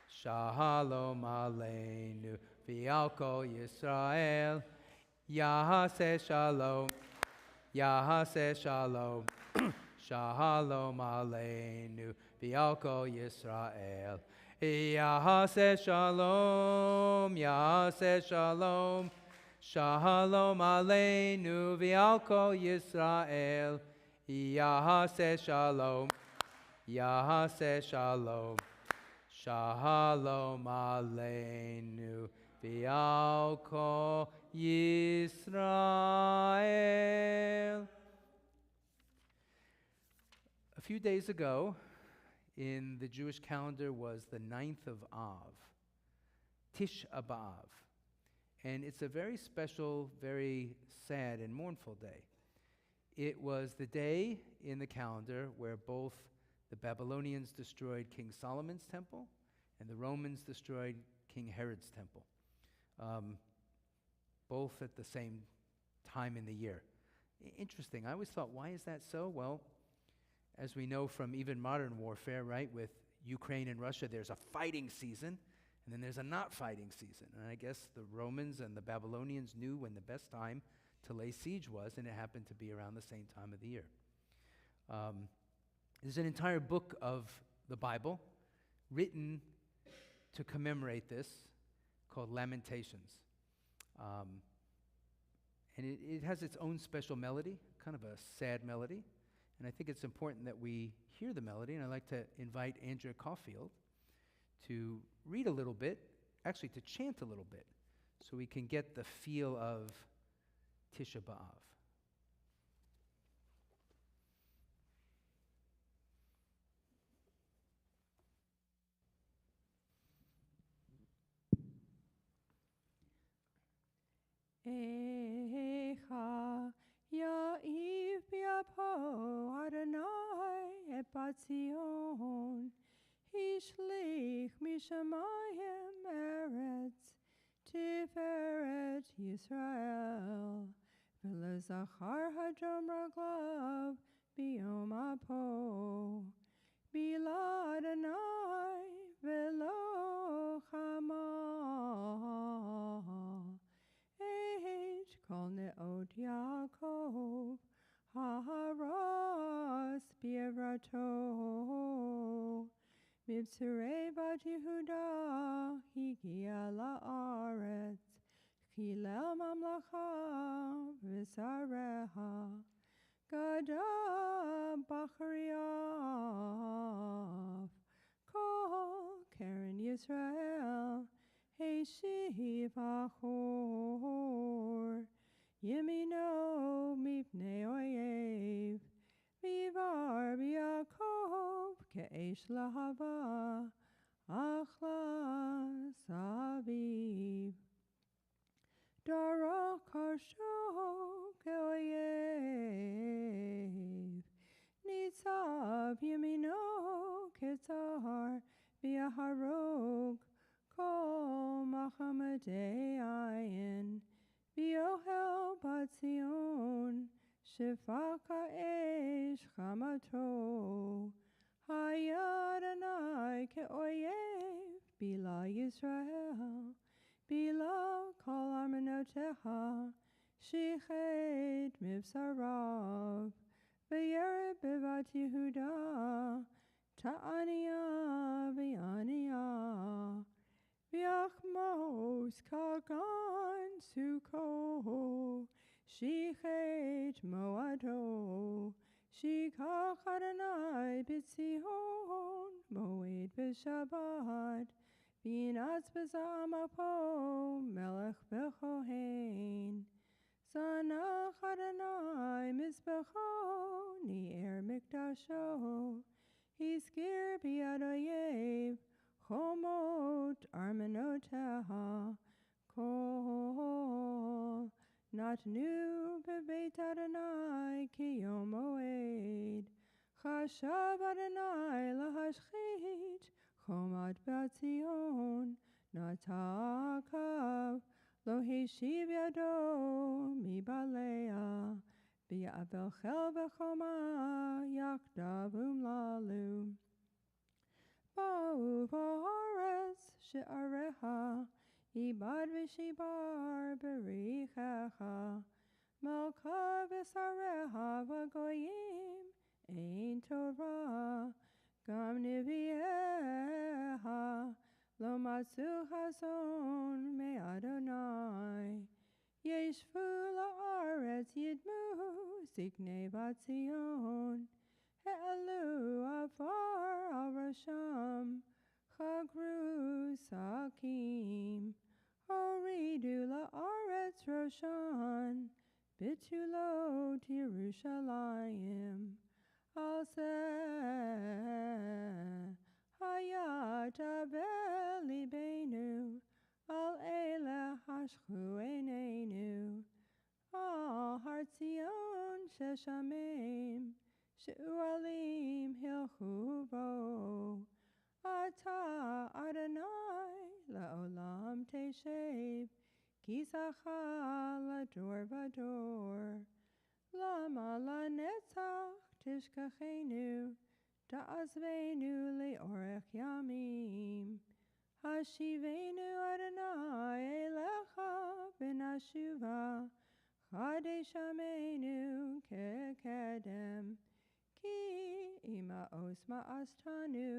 shalom aleinu ve'al kol Yisrael. Yahaseh shalom, Yahaseh shalom. Shalom aleinu v'al kol Yisrael. Yahaseh shalom, Yahaseh shalom. Shalom aleinu v'al kol Yisrael. Yahaseh shalom, Yahaseh shalom. Shalom aleinu V'al kol Yisrael. A few days ago, in the Jewish calendar was the 9th of Av, Tish B'Av. And it's a very special, very sad and mournful day. It was the day in the calendar where both the Babylonians destroyed King Solomon's temple and the Romans destroyed King Herod's temple, both at the same time in the year. Interesting. I always thought, why is that so? Well, as we know from even modern warfare, right, with Ukraine and Russia, there's a fighting season, and then there's a not fighting season. And I guess the Romans and the Babylonians knew when the best time to lay siege was, and it happened to be around the same time of the year. There's an entire book of the Bible written to commemorate this called Lamentations. And it has its own special melody, kind of a sad melody. And I think it's important that we hear the melody, and I'd like to invite Andrea Caulfield to read a little bit, actually to chant a little bit, so we can get the feel of Tisha B'Av. Echa Ya'iv Biapo Adonai et Batzion Hishlich Mishamayim Eretz Tiferet Yisrael V'lo Zachar Hadrom Raglav Biyom Apo Bila Adonai V'lo Chama Kol ne'ot Yaakov Haharas Bi'evrato Mibtzurei Bat Yehuda Higia La'aretz Chilel Mamlacha V'sareha Gada Bachariav Kol Keren Yisrael Heishiv Achor Yemino Mipnei Oyev Vivar B'Yakov Ke'esh Lahava Achlas Aviv Dara Karsho Ke'oyev Nitzav Yemino Ketzar V'Yaharog Kol Machamadei Ayin B'Ohel Batzion Shifach Ha'esh Chamato Hayad Adonai Ke'oyev Bila Yisrael Bila Kol Armenotecha Shichet Mivsarav V'Yered Bevat Yehuda Ta'aniya V'Aniya V'Achmos Kagan Suko Shichet Moado Shikach Adonai B'Tzion Moed B'Shabbat V'Yinatz B'Zamapo Melech B'Chohen Zanach Adonai Mizbecho Ni'er Mikdasho Hiskir B'Yadoyev Chomot Armenoteha Kol Natnu B'Beit Adonai Ki Yom Moed Chashav Adonai Lahashchit Chomat Batzion Natakav Lo Heshiv Yado Mibalea V'Ya'avel Chel V'Choma Yakdav Umlalu Ba'u V'Haaretz She'areha Ibad V'Shibar B'Richecha Malka V'Sareha V'Goyim Ein Torah Gam Nivieha Lo Matzu Hazon Me'Adonai Yeshvu La'aretz Yidmu Ziknei Batzion He'elu Avar Al Rasham Chagru Sakim Roshan, Bitulo Tirushalayim, Al Hayata Beli Benu, Al Ele Hashchu Einenu, Al Hartzion Sheshamim, Shualim Hilchu Bo, Ata Adonai Laolam Teshev, Kisacha Lador Vador, Lama Lanetzach Tishkachenu, Ta'azvenu Leorech Yamim, Hashivenu Adonai Elecha Benashuva, Chadeshamenu Kekedem, Ki Ima Osma Astanu,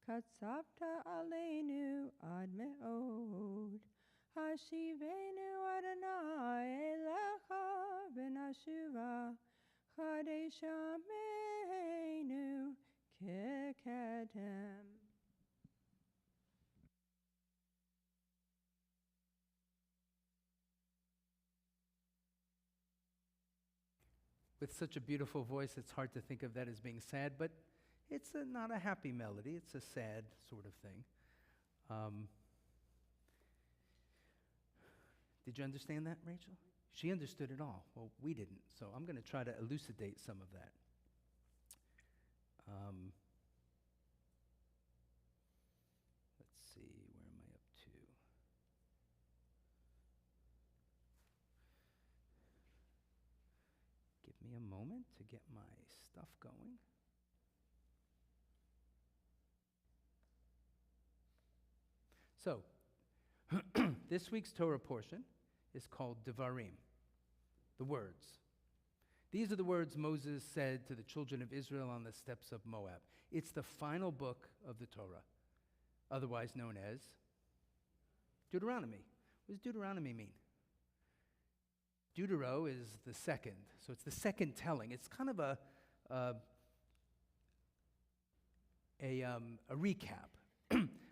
Katsapta Aleinu Ad Me'od, Hashivenu Adonai Elecha Benashuva, Chadeshamenu Kekedem. With such a beautiful voice, it's hard to think of that as being sad, but it's not a happy melody. It's a sad sort of thing. Did you understand that, Rachel? She understood it all. Well, we didn't, so I'm going to try to elucidate some of that. Let's see, where am I up to? Give me a moment to get my stuff going. So, this week's Torah portion is called Devarim, the words. These are the words Moses said to the children of Israel on the steppes of Moab. It's the final book of the Torah, otherwise known as Deuteronomy. What does Deuteronomy mean? Deutero is the second, so it's the second telling. It's kind of a recap.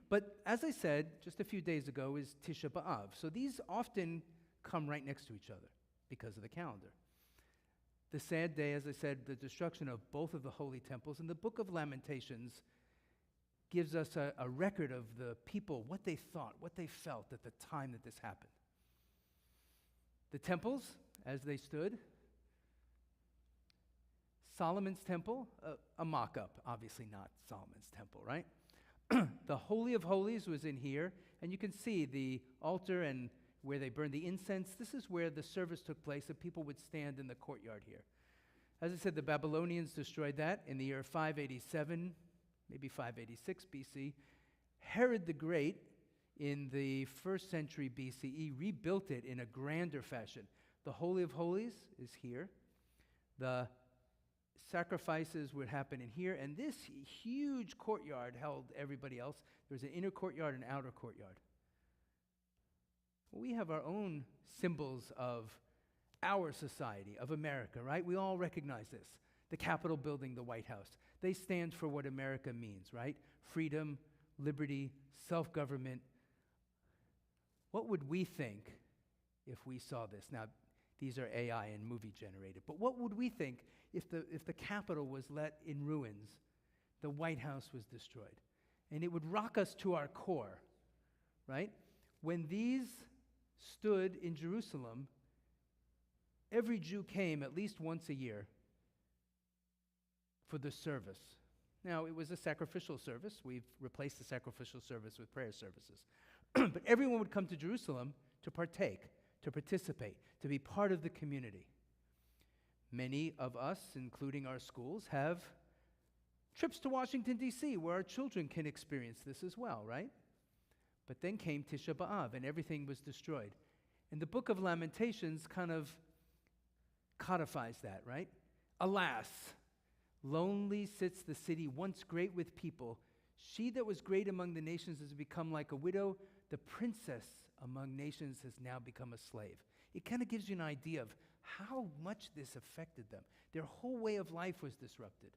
But as I said just a few days ago is Tisha B'Av. So these often come right next to each other because of the calendar. The sad day, as I said, the destruction of both of the holy temples. And the book of Lamentations gives us a record of the people, what they thought, what they felt at the time that this happened. The temples, as they stood, Solomon's temple, a mock-up, obviously not Solomon's temple, right? The Holy of Holies was in here, and you can see the altar and where they burned the incense. This is where the service took place, and people would stand in the courtyard here. As I said, the Babylonians destroyed that in the year 587, maybe 586 BC. Herod the Great, in the 1st century BCE, rebuilt it in a grander fashion. The Holy of Holies is here. The sacrifices would happen in here, and this huge courtyard held everybody else. There's an inner courtyard and outer courtyard. Well, we have our own symbols of our society, of America, right? We all recognize this. The Capitol building, the White House. They stand for what America means, right? Freedom, liberty, self-government. What would we think if we saw this? Now, these are AI and movie generated, but what would we think if the Capitol was let in ruins, the White House was destroyed? And it would rock us to our core, right? When these stood in Jerusalem, every Jew came at least once a year for the service. Now, it was a sacrificial service. We've replaced the sacrificial service with prayer services. But everyone would come to Jerusalem to partake, to participate, to be part of the community. Many of us, including our schools, have trips to Washington, D.C., where our children can experience this as well, right? But then came Tisha B'Av, and everything was destroyed. And the book of Lamentations kind of codifies that, right? Alas, lonely sits the city once great with people. She that was great among the nations has become like a widow. The princess among nations has now become a slave. It kind of gives you an idea of how much this affected them. Their whole way of life was disrupted.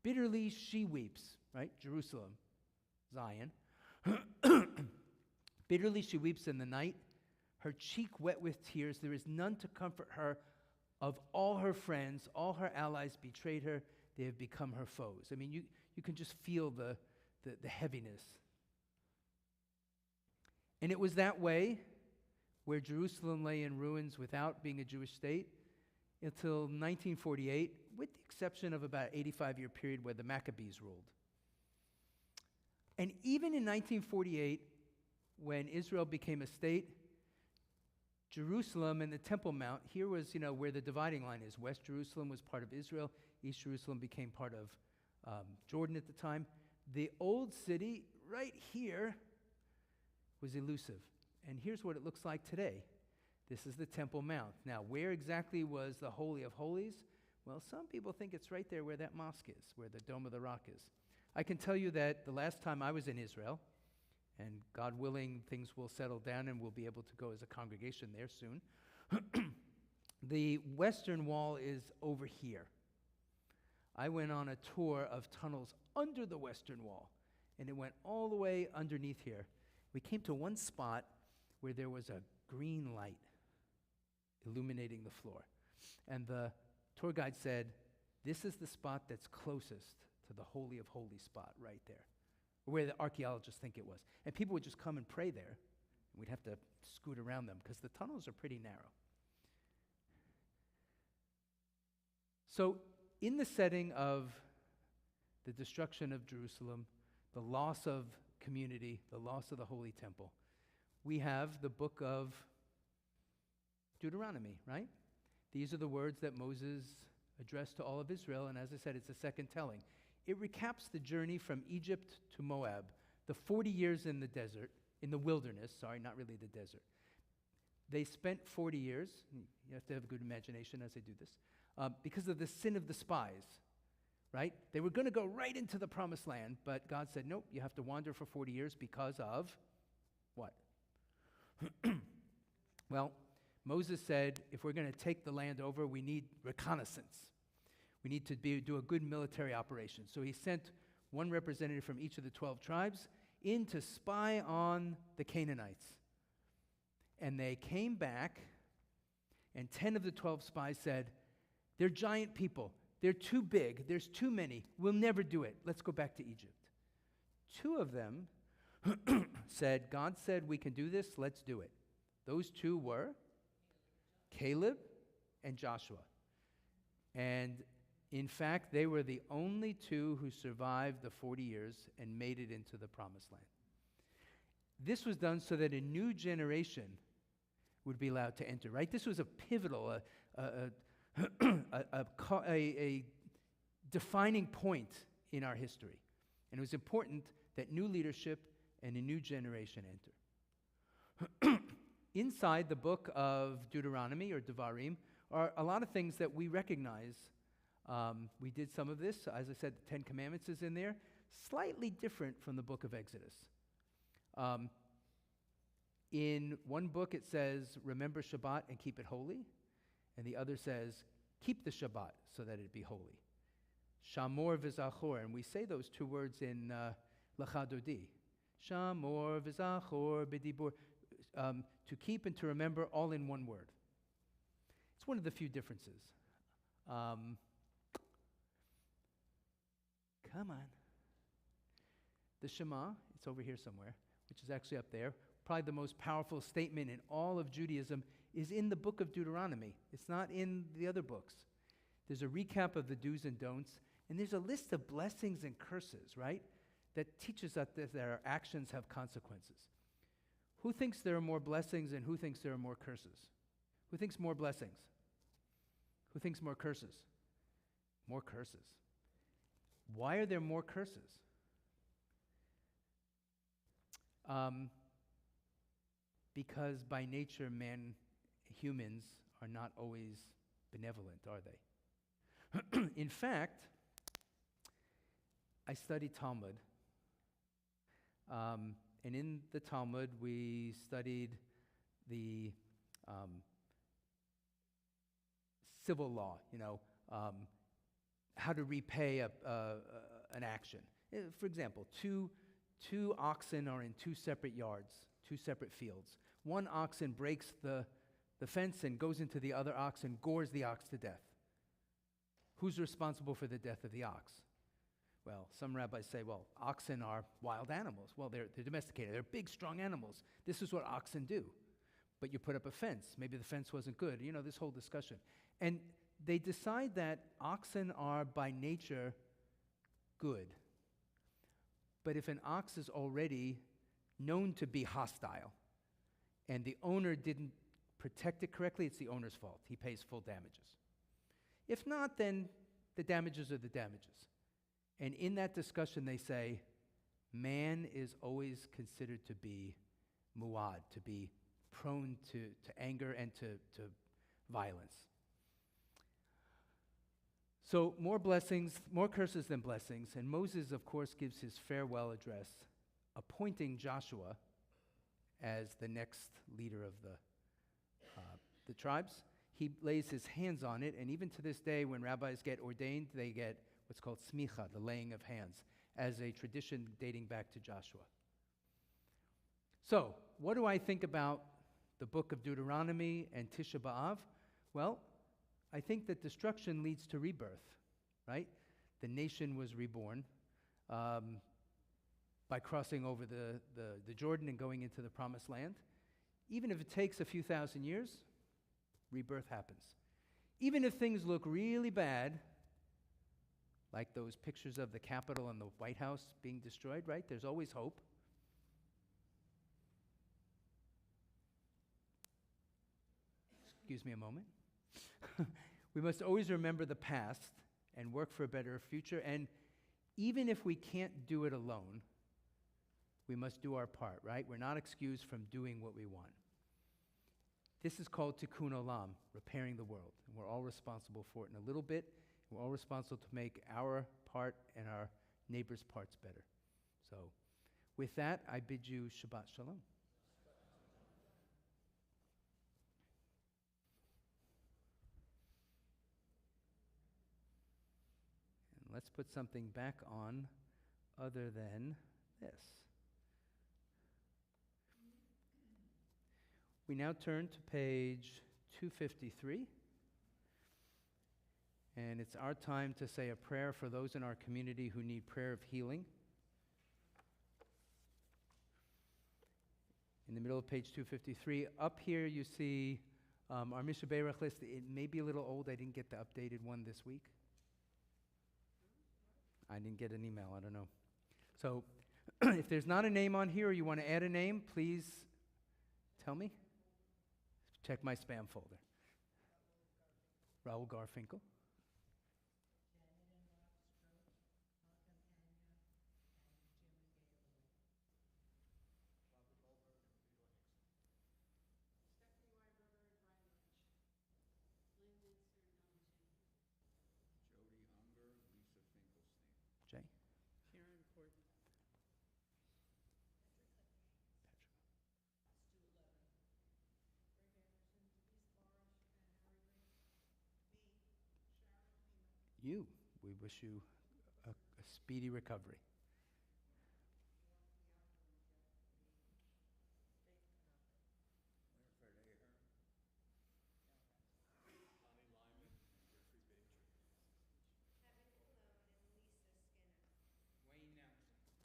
Bitterly she weeps, right? Jerusalem, Zion. Bitterly she weeps in the night. her cheek wet with tears. There is none to comfort her. Of all her friends, all her allies betrayed her. They have become her foes. I mean, you can just feel the heaviness. And it was that way where Jerusalem lay in ruins without being a Jewish state until 1948, with the exception of about an 85-year period where the Maccabees ruled. And even in 1948, when Israel became a state, Jerusalem and the Temple Mount, here was, where the dividing line is. West Jerusalem was part of Israel. East Jerusalem became part of Jordan at the time. The old city right here was elusive. And here's what it looks like today. This is the Temple Mount. Now, where exactly was the Holy of Holies? Well, some people think it's right there where that mosque is, where the Dome of the Rock is. I can tell you that the last time I was in Israel, and God willing, things will settle down and we'll be able to go as a congregation there soon. The Western Wall is over here. I went on a tour of tunnels under the Western Wall, and it went all the way underneath here. We came to one spot where there was a green light illuminating the floor. And the tour guide said, this is the spot that's closest to the Holy of Holies spot right there, where the archaeologists think it was. And people would just come and pray there, and we'd have to scoot around them because the tunnels are pretty narrow. So in the setting of the destruction of Jerusalem, the loss of community, the loss of the Holy Temple, we have the book of Deuteronomy, right? These are the words that Moses addressed to all of Israel, and as I said, it's a second telling. It recaps the journey from Egypt to Moab, the 40 years in the desert, in the wilderness, sorry, not really the desert. They spent 40 years, you have to have a good imagination as I do this, because of the sin of the spies, right? They were going to go right into the promised land, but God said, nope, you have to wander for 40 years because of what? Well, Moses said, if we're going to take the land over, we need reconnaissance. We need to do a good military operation. So he sent one representative from each of the 12 tribes in to spy on the Canaanites. And they came back, and 10 of the 12 spies said, they're giant people. They're too big. There's too many. We'll never do it. Let's go back to Egypt. 2 of them said, God said we can do this. Let's do it. Those 2 were Caleb and Joshua. And in fact, they were the only 2 who survived the 40 years and made it into the promised land. This was done so that a new generation would be allowed to enter, right? This was a pivotal, a defining point in our history. And it was important that new leadership and a new generation enter. Inside the book of Deuteronomy or Devarim are a lot of things that we recognize. We did some of this. As I said, the 10 Commandments is in there. Slightly different from the book of Exodus. In one book it says, remember Shabbat and keep it holy. And the other says, keep the Shabbat so that it be holy. Shamor v'zachor. And we say those 2 words in Lecha Dodi. Shamor v'zachor b'dibur. To keep and to remember all in one word. It's one of the few differences. Come on. The Shema, it's over here somewhere, which is actually up there. Probably the most powerful statement in all of Judaism is in the book of Deuteronomy. It's not in the other books. There's a recap of the do's and don'ts, and there's a list of blessings and curses, right? That teaches us that our actions have consequences. Who thinks there are more blessings and who thinks there are more curses? Who thinks more blessings? Who thinks more curses? More curses. Why are there more curses? Because by nature, humans are not always benevolent, are they? In fact, I studied Talmud. And in the Talmud, we studied the civil law, how to repay an action. For example, 2 two oxen are in two separate yards, two separate fields. One oxen breaks the fence and goes into the other ox and gores the ox to death. Who's responsible for the death of the ox? Well, some rabbis say, well, oxen are wild animals. Well, they're domesticated. They're big, strong animals. This is what oxen do. But you put up a fence. Maybe the fence wasn't good. You know, this whole discussion. And they decide that oxen are by nature good. But if an ox is already known to be hostile and the owner didn't protect it correctly, it's the owner's fault. He pays full damages. If not, then the damages are the damages. And in that discussion, they say, man is always considered to be muad, to be prone to anger and to violence. So more blessings, more curses than blessings. And Moses, of course, gives his farewell address, appointing Joshua as the next leader of the tribes. He lays his hands on it, and even to this day, when rabbis get ordained, they get what's called smicha, the laying of hands, as a tradition dating back to Joshua. So, what do I think about the book of Deuteronomy and Tisha B'Av? Well, I think that destruction leads to rebirth, right? The nation was reborn by crossing over the Jordan and going into the promised land. Even if it takes a few thousand years, rebirth happens. Even if things look really bad, like those pictures of the Capitol and the White House being destroyed, right? There's always hope. Excuse me a moment. We must always remember the past and work for a better future. And even if we can't do it alone, we must do our part, right? We're not excused from doing what we want. This is called tikkun olam, repairing the world. And we're all responsible for it in a little bit. We're all responsible to make our part and our neighbors' parts better. So with that, I bid you Shabbat Shalom. And let's put something back on other than this. We now turn to page 253. And it's our time to say a prayer for those in our community who need prayer of healing. In the middle of page 253, up here you see our Mishnah Berach list. It may be a little old. I didn't get the updated one this week. I didn't get an email. I don't know. So if there's not a name on here or you want to add a name, please tell me. Check my spam folder. Raul Garfinkel. Jay? Sharon Courtney. You. We wish you a speedy recovery.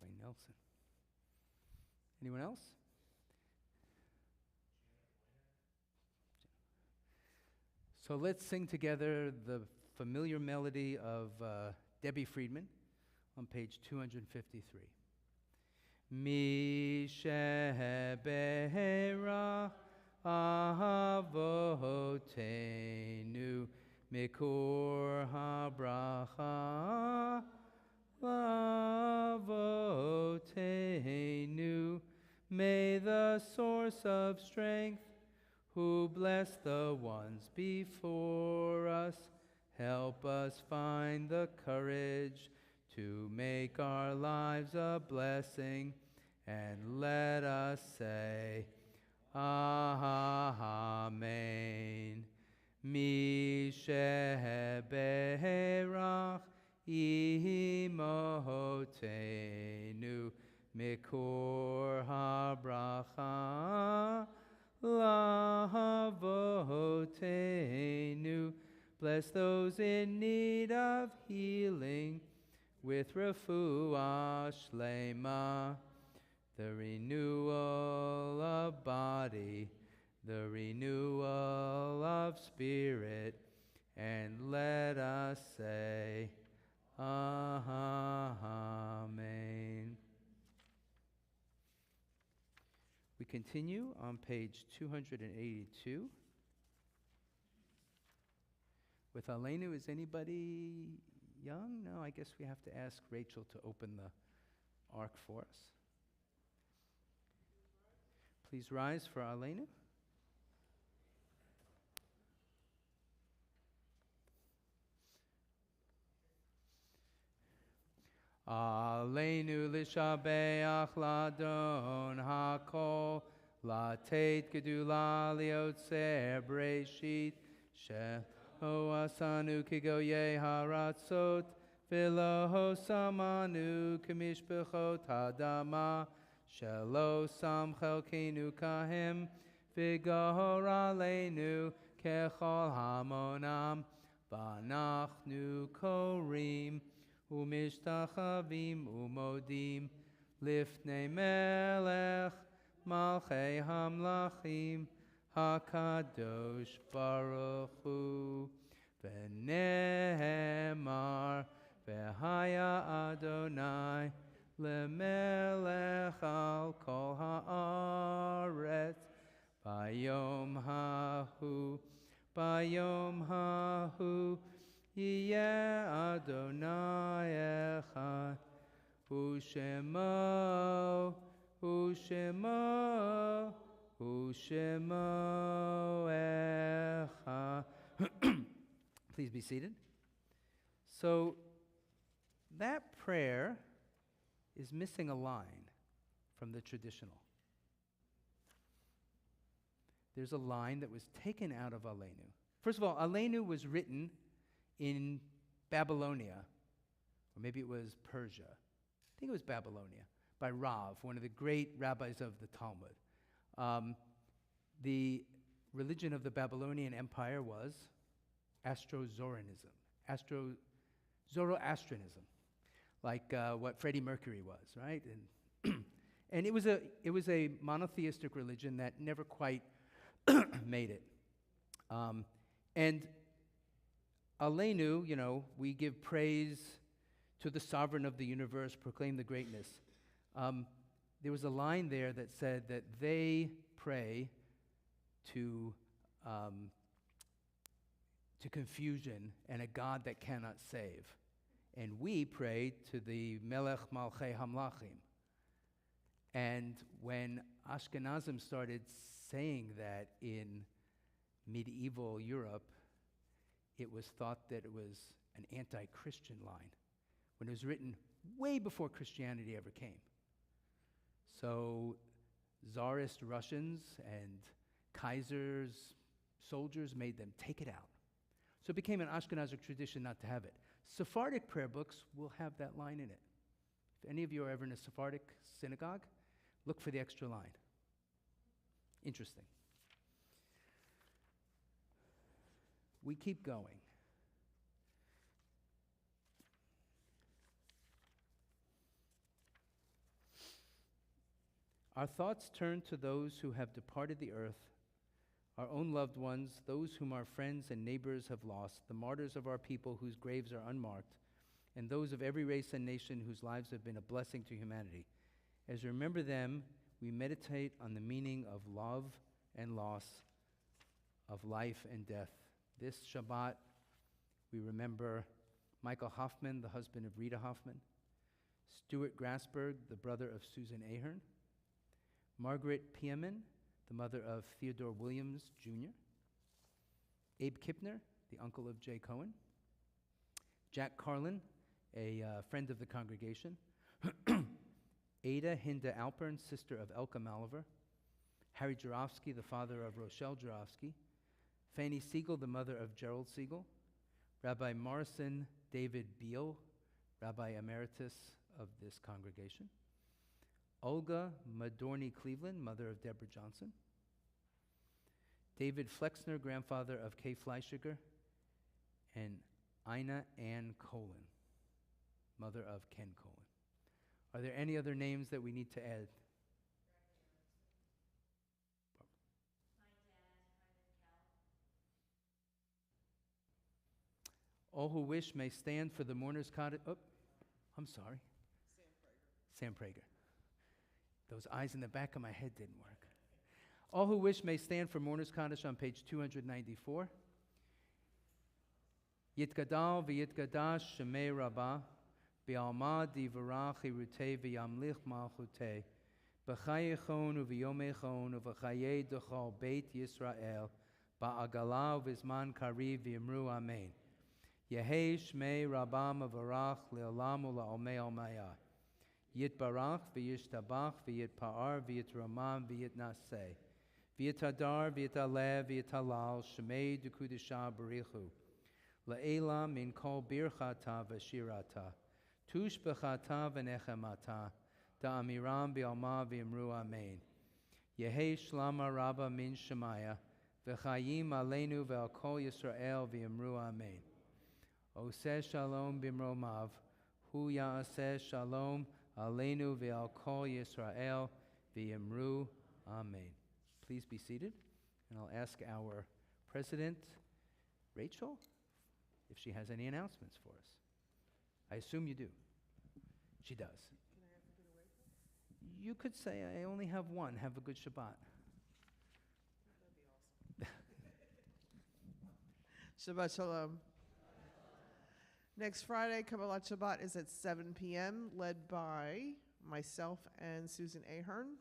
Wayne Nelson. Anyone else? So let's sing together the familiar melody of Debbie Friedman on page 253. Mi sheberach avotenu mikor habracha avotenu. May the source of strength, who bless the ones before us, help us find the courage to make our lives a blessing, and let us say, Amen. Mi sheberach imotenu Mikor habracha lahavotenu. Bless those in need of healing with refuah shlema, the renewal of body, the renewal of spirit, and let us say, Amen. We continue on page 282. With Aleinu, is anybody young? No, I guess we have to ask Rachel to open the ark for us. Please rise for Aleinu. Aleinu lishabeach ladon hakol, latet gedula liotzer breshit, O asanu kigoye haratzot, v'lo samanu k'mishpechot hadama, shelo sam chelkenu kahem, v'gahor aleinu kechol hamonam, v'anachnu korim, u'mishtachavim u'modim, lifnei melech, malchei hamlachim, HaKadosh Baruch Hu, V'nehemar, V'haya Adonai, Lemelech al kol haaretz, Bayom hahu, Yiyeh Adonai echad, Ushemo, Ushemoecha. Please be seated. So that prayer is missing a line from the traditional. There's a line that was taken out of Aleinu. First of all, Aleinu was written in Babylonia, or maybe it was Persia. I think it was Babylonia, by Rav, one of the great rabbis of the Talmud. The religion of the Babylonian Empire was Zoroastrianism, like what Freddie Mercury was, right? And and it was a monotheistic religion that never quite made it. And Aleinu, you know, we give praise to the sovereign of the universe, proclaim the greatness. There was a line there that said that they pray to confusion and a God that cannot save. And we pray to the Melech Malchei Hamlachim. And when Ashkenazim started saying that in medieval Europe, it was thought that it was an anti-Christian line, when it was written way before Christianity ever came. So Tsarist Russians and Kaiser's soldiers made them take it out. So it became an Ashkenazic tradition not to have it. Sephardic prayer books will have that line in it. If any of you are ever in a Sephardic synagogue, look for the extra line. Interesting. We keep going. Our thoughts turn to those who have departed the earth, our own loved ones, those whom our friends and neighbors have lost, the martyrs of our people whose graves are unmarked, and those of every race and nation whose lives have been a blessing to humanity. As we remember them, we meditate on the meaning of love and loss, of life and death. This Shabbat, we remember Michael Hoffman, the husband of Rita Hoffman, Stuart Grasberg, the brother of Susan Ahern, Margaret Pieman, the mother of Theodore Williams, Jr., Abe Kipner, the uncle of Jay Cohen, Jack Carlin, a friend of the congregation, Ada Hinda Alpern, sister of Elka Maliver, Harry Jarofsky, the father of Rochelle Jarofsky, Fanny Siegel, the mother of Gerald Siegel, Rabbi Morrison David Beal, Rabbi Emeritus of this congregation, Olga Madorny Cleveland, mother of Deborah Johnson. David Flexner, grandfather of Kay Fleischiger. And Ina Ann Colin, mother of Ken Colin. Are there any other names that we need to add? All who wish may stand for the mourner's cottage. Oh, I'm sorry. Sam Prager. Those eyes in the back of my head didn't work. All who wish may stand for mourner's cottage on page 294. Yitgadal v'yitgadash shemei rabbah b'alma divarach hirutei v'yamlich malchutei b'chayechon u'v'yomechon u'v'chayei d'chol beit Yisrael ba'agala u'v'zman kariv v'yimru amen. Yehei shmei rabbah mavarach le'olam u'la'omei almayah. Yitbarach v'yishtabach v'yitpa'ar v'yitramam v'yitnaseh v'yitadar v'yitaleh v'yitalal shemei d'kudisha barichu. La'ela min kol birchata v'shirata, tush b'chata v'nechemata, da'amiram b'alma v'imru amen. Yehei shlama rabba min shemaya, v'chayim aleinu v'al kol Yisrael v'imru amen. Oseh shalom b'mromav, hu ya'aseh shalom aleinu v'al kol Yisrael v'imru amen. Please be seated, and I'll ask our President, Rachel, if she has any announcements for us. I assume you do. She does. You could say, I only have one. Have a good Shabbat. Shabbat Shalom. Next Friday, Kabbalat Shabbat is at 7 p.m., led by myself and Susan Ahern.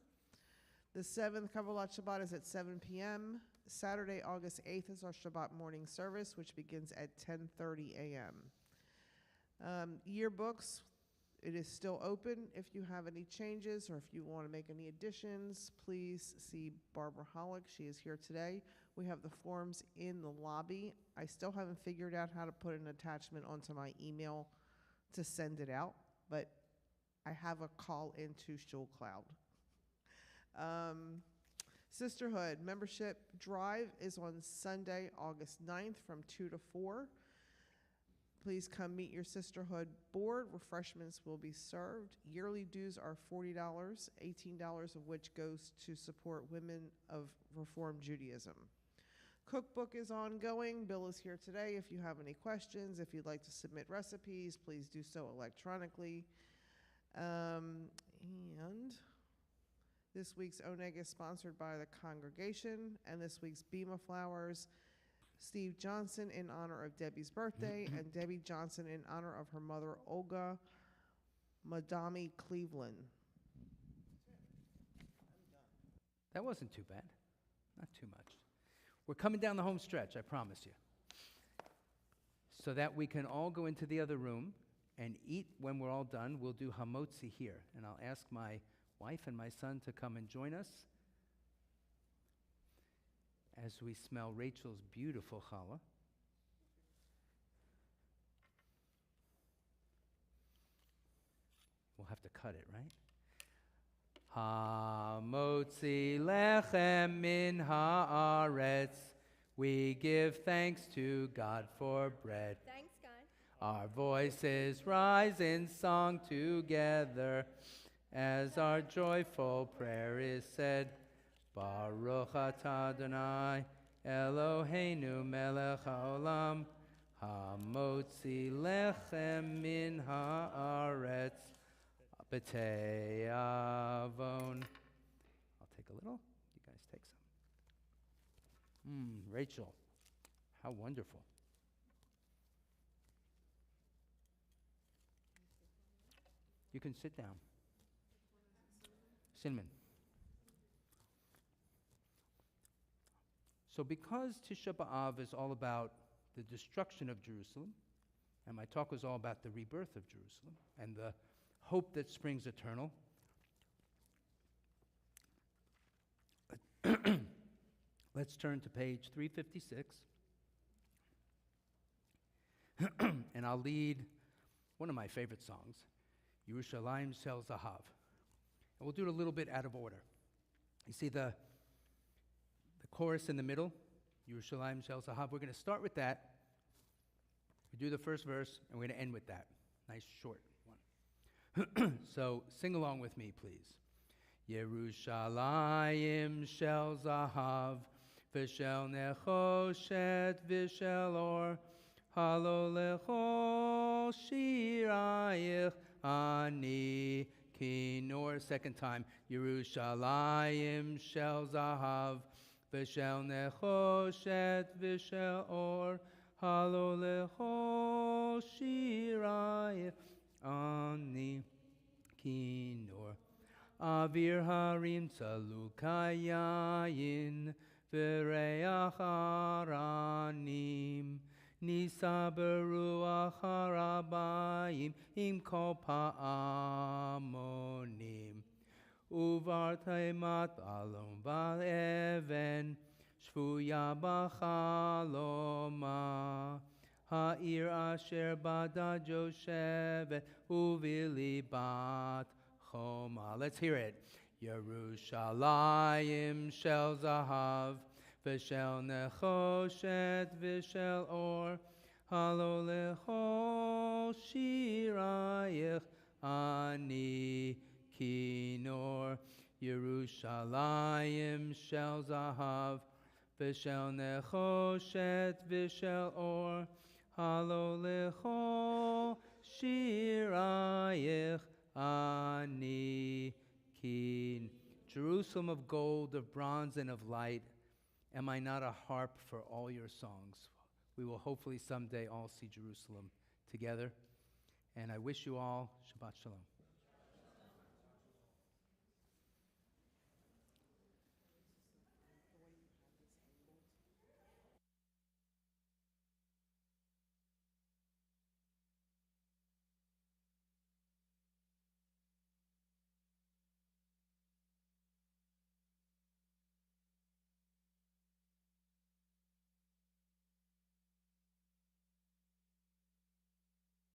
The 7th Kabbalat Shabbat is at 7 p.m. Saturday, August 8th is our Shabbat morning service, which begins at 10:30 a.m. Yearbooks, it is still open. If you have any changes or if you want to make any additions, please see Barbara Hollick. She is here today. We have the forms in the lobby. I still haven't figured out how to put an attachment onto my email to send it out, but I have a call into Shul Cloud. Sisterhood membership drive is on Sunday, August 9th from 2 to 4. Please come meet your sisterhood board. Refreshments will be served. Yearly dues are $40, $18 of which goes to support women of Reform Judaism. Cookbook is ongoing. Bill is here today. If you have any questions, if you'd like to submit recipes, please do so electronically. And this week's Oneg is sponsored by the congregation, and this week's Bima Flowers, Steve Johnson in honor of Debbie's birthday, and Debbie Johnson in honor of her mother, Olga Madami Cleveland. That wasn't too bad. Not too much. We're coming down the home stretch, I promise you. So that we can all go into the other room and eat when we're all done. We'll do hamotzi here, and I'll ask my wife and my son to come and join us as we smell Rachel's beautiful challah. We'll have to cut it, right? Hamotzi lechem min haaretz. We give thanks to God for bread. Thanks, God. Our voices rise in song together as our joyful prayer is said. Baruch atah Adonai Eloheinu melech haolam hamotzi lechem min haaretz b'tei avon. I'll take a little. You guys take some. Rachel, how wonderful. You can sit down. Cinnamon. So because Tisha B'Av is all about the destruction of Jerusalem, and my talk was all about the rebirth of Jerusalem and the hope that springs eternal, let's turn to page 356. And I'll lead one of my favorite songs, Yerushalayim Shel Zahav. And we'll do it a little bit out of order. You see the chorus in the middle, Yerushalayim Shel Zahav. We're going to start with that. We do the first verse, and we're going to end with that. Nice short one. So sing along with me, please. Yerushalayim Shel Zahav, V'shel Nechoshet V'shel Or, Halo Lecho Shirayich Ani Kinor. Second time. Yerushalayim Shel Zahav, V'shel Nechoshet V'shel Or, Halo Lecho Shirayich Ani Kinor. Avir Harim Tzalukayayin V'reach Aranim Nisa Beruach Harabayim Im Kol Pa'amonim Uvar Taimat Alom Va'even Shvuya B'chaloma Ha'ir Asher Bada Joshevet Uvili Bat Choma. Let's hear it. Yerushalayim Shel Zahav, V'shel Nechoshet V'shel Or, Halo Lecho Shirayich Ani Kinor. Yerushalayim Shel Zahav, V'shel Nechoshet V'shel Or, Halo Lecho Shirayich Ani Kin. Jerusalem of gold, of bronze, and of light, am I not a harp for all your songs? We will hopefully someday all see Jerusalem together. And I wish you all Shabbat Shalom.